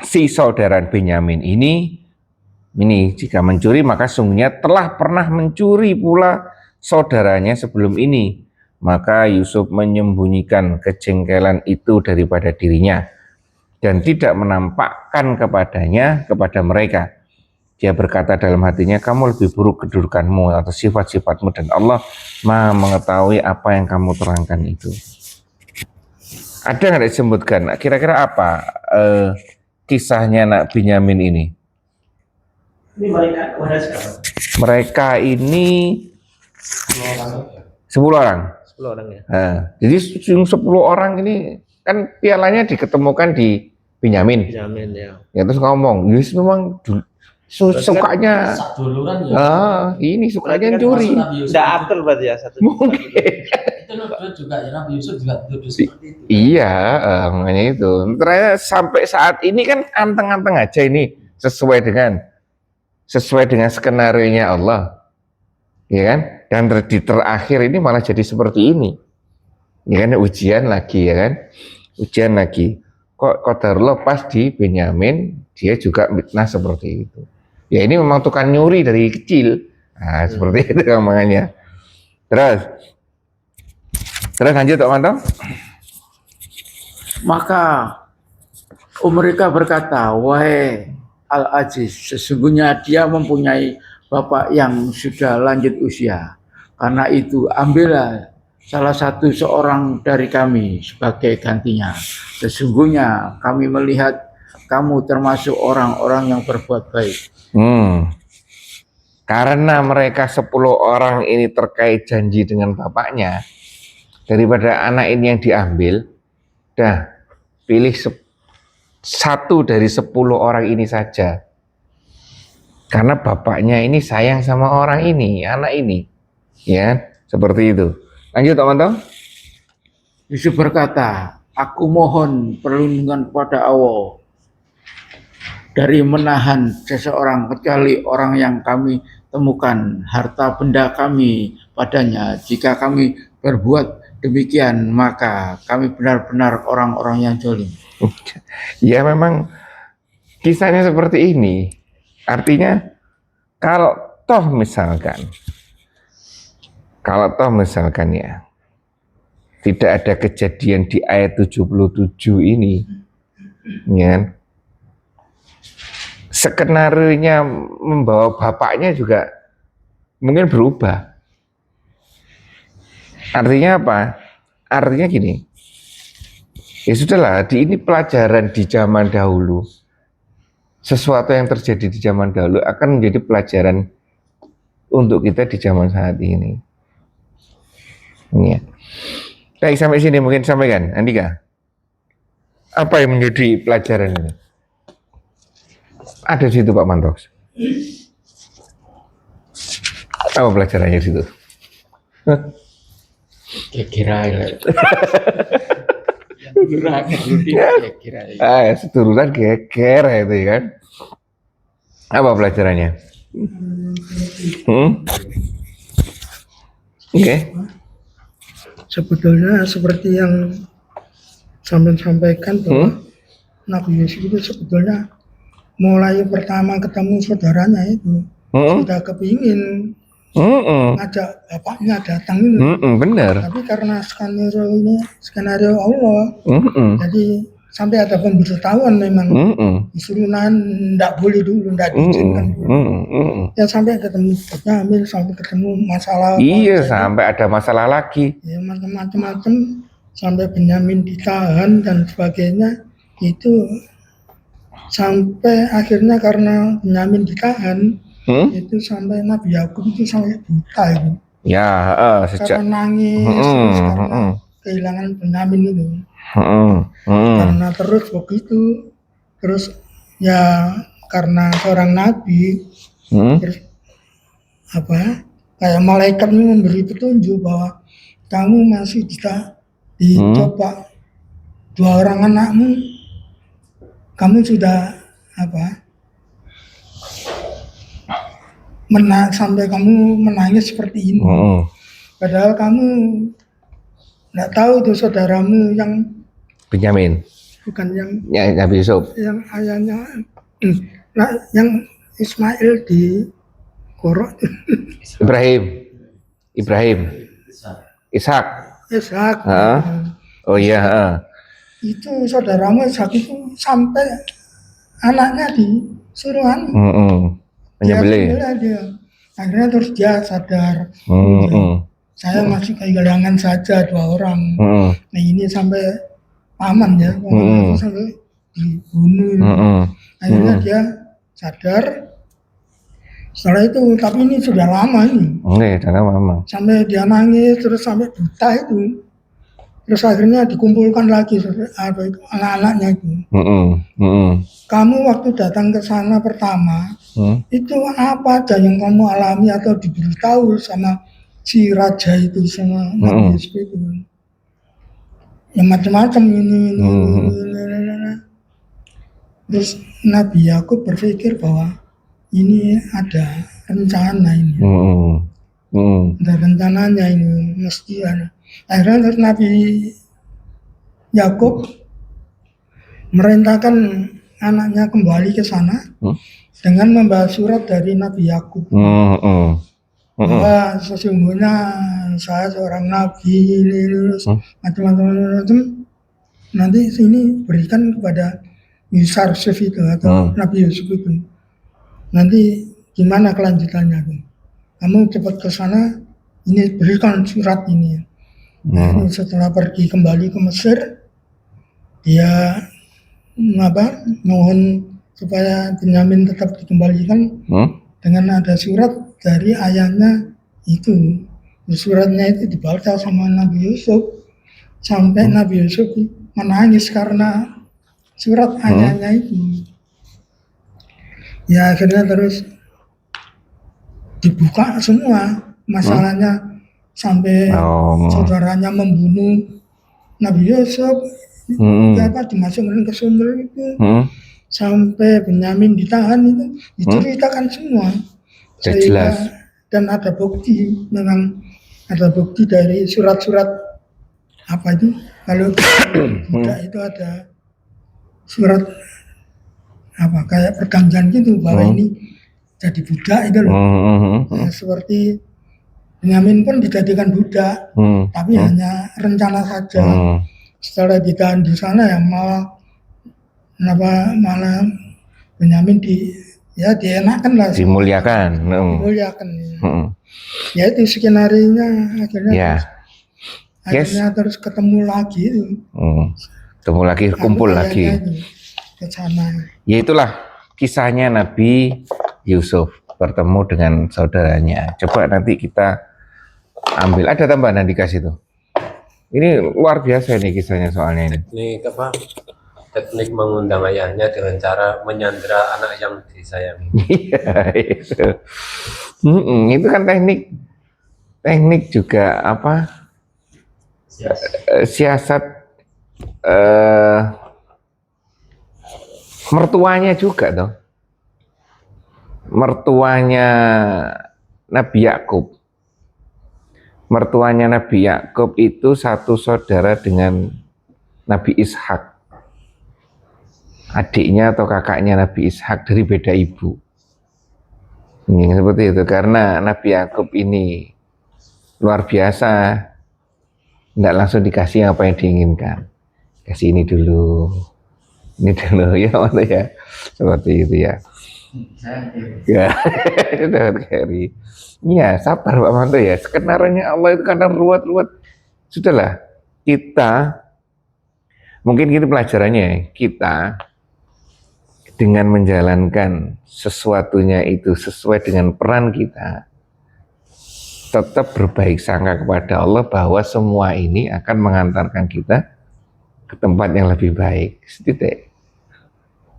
[SPEAKER 1] si saudara Benyamin ini jika mencuri maka sungguhnya telah pernah mencuri pula saudaranya sebelum ini. Maka Yusuf menyembunyikan kejengkelan itu daripada dirinya dan tidak menampakkan kepada mereka. Dia berkata dalam hatinya, kamu lebih buruk kedudukanmu atau sifat-sifatmu dan Allah Maha mengetahui apa yang kamu terangkan itu. Ada nggak disebutkan? Kira-kira apa kisahnya anak Benyamin ini?
[SPEAKER 2] Ini mereka kepada siapa?
[SPEAKER 1] Mereka ini 10 orang.
[SPEAKER 6] 10 orang ya.
[SPEAKER 1] Nah, jadi 10 orang ini kan pialanya diketemukan di Benyamin.
[SPEAKER 6] Benyamin ya.
[SPEAKER 1] Ya terus ngomong, Yus memang sukanya
[SPEAKER 2] Duluran ya.
[SPEAKER 1] ini sukanya curi.
[SPEAKER 6] Tidak akal berarti ya satu.
[SPEAKER 1] Mungkin.
[SPEAKER 2] Itu nuduh juga ya, Nabi Yusuf juga nuduh seperti itu.
[SPEAKER 1] Iya, makanya itu. Ternyata sampai saat ini kan anteng-anteng aja ini sesuai dengan skenario-nya Allah. Ya kan? Dan di terakhir ini malah jadi seperti ini. Ya kan, ujian lagi ya kan? Ujian lagi. Kok qadarullah pas di Benyamin dia juga fitnah seperti itu. Ya ini memang tukang nyuri dari kecil. Nah, seperti itu makanya. Terus lanjut Pak Manto.
[SPEAKER 3] Maka mereka berkata, wahai Al-Aziz, sesungguhnya dia mempunyai bapak yang sudah lanjut usia. Karena itu ambillah salah satu seorang dari kami sebagai gantinya. Sesungguhnya kami melihat kamu termasuk orang-orang yang berbuat baik.
[SPEAKER 1] Karena mereka 10 orang ini terkait janji dengan bapaknya, daripada anak ini yang diambil, pilih satu dari 10 orang ini saja. Karena bapaknya ini sayang sama orang ini, anak ini. Ya, seperti itu. Lanjut teman-teman.
[SPEAKER 3] Yusuf berkata, aku mohon perlindungan kepada Allah dari menahan seseorang kecuali orang yang kami temukan harta benda kami padanya. Jika kami berbuat demikian, maka kami benar-benar orang-orang yang zalim.
[SPEAKER 1] Ya memang kisahnya seperti ini. Artinya kalau toh misalkan ya tidak ada kejadian di ayat 77 ini, ya, skenario-nya membawa bapaknya juga mungkin berubah. Artinya apa? Artinya gini, ya sudahlah, ini pelajaran di zaman dahulu. Sesuatu yang terjadi di zaman dahulu akan menjadi pelajaran untuk kita di zaman saat ini. Ya. Baik, sampai sini mungkin sampaikan, Andika. Apa yang menjadi pelajaran ini? Ada di situ Pak Mantos. Apa pelajarannya di situ?
[SPEAKER 3] Kira-kira
[SPEAKER 1] Seduluran geger itu kan. Apa pelajarannya? Oke.
[SPEAKER 4] Sebetulnya seperti yang sampaikan bahwa Nabi Yusuf itu sebetulnya mulai pertama ketemu saudaranya itu sudah kepingin ngajak bapaknya datang ini.
[SPEAKER 1] Benar.
[SPEAKER 4] Tapi karena skenario Allah, jadi sampai ada pemberitahuan memang disuruh ndak boleh dulu, ndak diizinkan dulu. Ya sampai ketemu Benyamin, sampai ketemu masalah.
[SPEAKER 1] Iya, sampai ada masalah lagi.
[SPEAKER 4] Ya macam-macam sampai Benyamin ditahan dan sebagainya, itu sampai akhirnya karena Benyamin ditahan, itu sampai Nabi Yakub itu sampai buta itu.
[SPEAKER 1] Ya, sejak.
[SPEAKER 4] karena nangis terus karena kehilangan Benyamin itu. Karena terus begitu, terus ya karena seorang nabi, terus apa kayak malaikat ini memberi petunjuk bahwa kamu masih bisa dicoba dua orang anakmu, kamu sudah apa sampai kamu menangis seperti ini, padahal kamu nggak tahu itu saudaramu yang
[SPEAKER 1] Benyamin,
[SPEAKER 4] bukan yang
[SPEAKER 1] Nabi Yusuf,
[SPEAKER 4] yang ayahnya yang Ismail di Korok
[SPEAKER 1] Ibrahim, Ishak.
[SPEAKER 4] Ishak.
[SPEAKER 1] Oh iya.
[SPEAKER 4] Itu saudaramu Ishak itu sampai anaknya disuruh
[SPEAKER 1] menyembelih.
[SPEAKER 4] Dia. Akhirnya terus dia sadar, saya masih kehilangan saja 2 orang. Nah ini sampai paman ya, sampai dibunuh. Akhirnya dia sadar. Setelah itu, tapi ini sudah lama ini.
[SPEAKER 1] Sudah lama.
[SPEAKER 4] Sampai dia nangis, terus sampai buta itu. Terus akhirnya dikumpulkan lagi anak-anaknya itu. Kamu waktu datang ke sana pertama, itu apa aja yang kamu alami atau diberitahu sama si raja itu, sama Nabi Yusuf itu? Yang macam-macam ini. Terus Nabi Yakub berpikir bahwa ini ada rencana ini. Ada rencananya ini, mesti ada. Akhirnya terus Nabi Yakub merintahkan anaknya kembali ke sana dengan membawa surat dari Nabi Yakub bahwa sesungguhnya saya seorang nabi ini macam-macam, nanti sini berikan kepada Yusuf itu atau Nabi Yusuf itu, nanti gimana kelanjutannya tuh, kamu cepat ke sana, ini berikan surat ini. Nah, setelah pergi kembali ke Mesir, dia mohon supaya Benyamin tetap dikembalikan dengan ada surat dari ayahnya itu. Suratnya itu dibaca sama Nabi Yusuf sampai Nabi Yusuf menangis karena surat ayahnya itu. Ya akhirnya terus dibuka semua masalahnya sampai saudaranya membunuh Nabi Yusuf, dimasukkan ke sumber itu, sampai Benyamin ditahan itu diceritakan semua. Sehingga, dan ada bukti, memang ada bukti dari surat-surat apa itu, kalau tidak itu ada surat apa kayak perjanjian gitu bahwa ini jadi budak itu loh. Nah, seperti Benyamin pun dijadikan budak, tapi hanya rencana saja. Setelah ditahan di sana ya malah Benyamin dienakkan lah.
[SPEAKER 1] Dimuliakan.
[SPEAKER 4] Ya itu skenario-nya akhirnya terus ketemu lagi itu.
[SPEAKER 1] Ketemu lagi, kumpul lagi.
[SPEAKER 4] Ke sana.
[SPEAKER 1] Ya itulah kisahnya Nabi Yusuf bertemu dengan saudaranya. Coba nanti kita ambil, ada tambahan yang dikasih tuh. Ini luar biasa nih kisahnya soalnya ini.
[SPEAKER 6] Teknik mengundang ayahnya dengan cara menyandera anak yang disayangi.
[SPEAKER 1] Iya, itu kan teknik juga apa? Siasat mertuanya juga dong. Mertuanya Nabi Yakub. Mertuanya Nabi Yakub itu satu saudara dengan Nabi Ishak. Adiknya atau kakaknya Nabi Ishak dari beda ibu. Seperti itu, karena Nabi Yakub ini luar biasa. Tidak langsung dikasih apa yang diinginkan. Kasih ini dulu ya, seperti itu ya. Ya, dapat carry. Iya, sabar Pak Manto ya. Skenario Allah itu kadang ruwet. Sudahlah, kita mungkin gitu pelajarannya. Kita dengan menjalankan sesuatunya itu sesuai dengan peran kita, tetap berbaik sangka kepada Allah bahwa semua ini akan mengantarkan kita ke tempat yang lebih baik. Titik.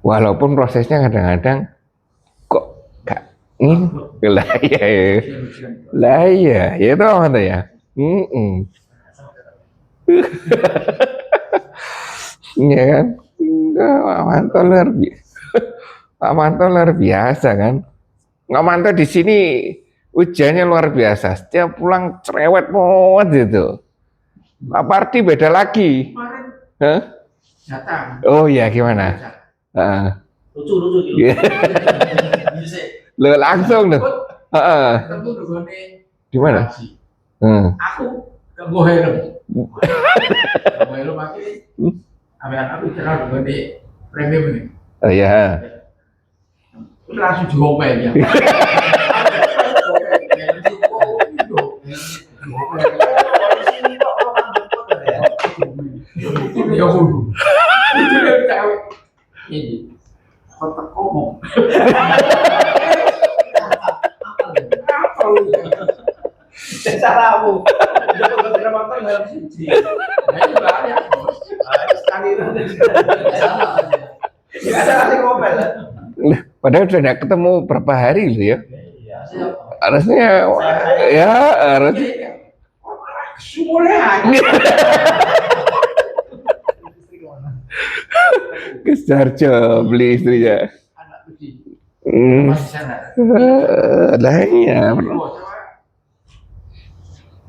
[SPEAKER 1] Walaupun prosesnya kadang-kadang kok gak ini lah ya itu apa ya. Iya kan? Pak Manto luar biasa kan? Nggak Manto di sini ujiannya luar biasa. Setiap pulang cerewet banget gitu. Pak Parti beda lagi. Hah?
[SPEAKER 3] Datang.
[SPEAKER 1] Oh ya gimana?
[SPEAKER 2] Lucu gitu.
[SPEAKER 1] Lo langsung tuh.
[SPEAKER 3] Ketemu dengan
[SPEAKER 1] Di mana?
[SPEAKER 3] aku gak mau helm. Gak mau helm akhirnya aku cerah dengan di premium ini.
[SPEAKER 1] Oh ya.
[SPEAKER 3] Terus langsung diomel ya. Ya dulu. Itu dia cewek. Ini kotak ngomong. Apa lu? Salahmu. Udah beberapa motor dalam siji. Nah itu banyak. Sekali salah. Enggak ada kali ngomel.
[SPEAKER 1] Padahal sudah tidak ketemu berapa hari loh ya. Harusnya ya harusnya. Ke Sidoarjo beli istrinya. Lahnya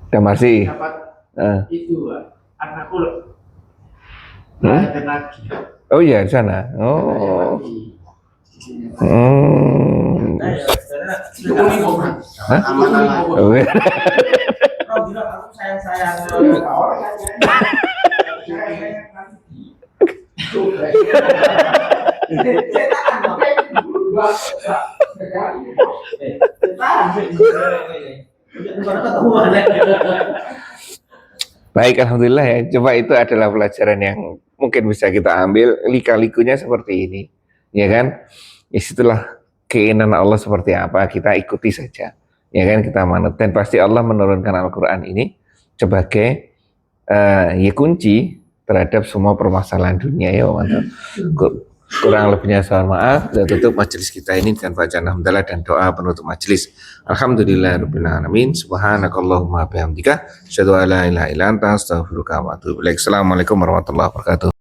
[SPEAKER 1] udah masih
[SPEAKER 3] dapat itu anakku lahir lagi.
[SPEAKER 1] oh iya di sana oh hah? Oh, iya. Baik, alhamdulillah ya. Coba itu adalah pelajaran yang mungkin bisa kita ambil. Lika-likunya seperti ini, ya kan? Disitulah keinginan Allah seperti apa, kita ikuti saja, ya kan? Kita manut dan pasti Allah menurunkan Al-Quran ini sebagai ya kunci terhadap semua permasalahan dunia ya, mantap. Kurang lebihnya saya maaf. Kita tutup majelis kita ini dengan bacaan hamdalah dan doa penutup majelis. Alhamdulillahirabbil alamin. Subhanakallahumma bihamdika asyhadu an la ilaha illa anta astaghfiruka wa atubu ilaik. Assalamualaikum warahmatullahi wabarakatuh.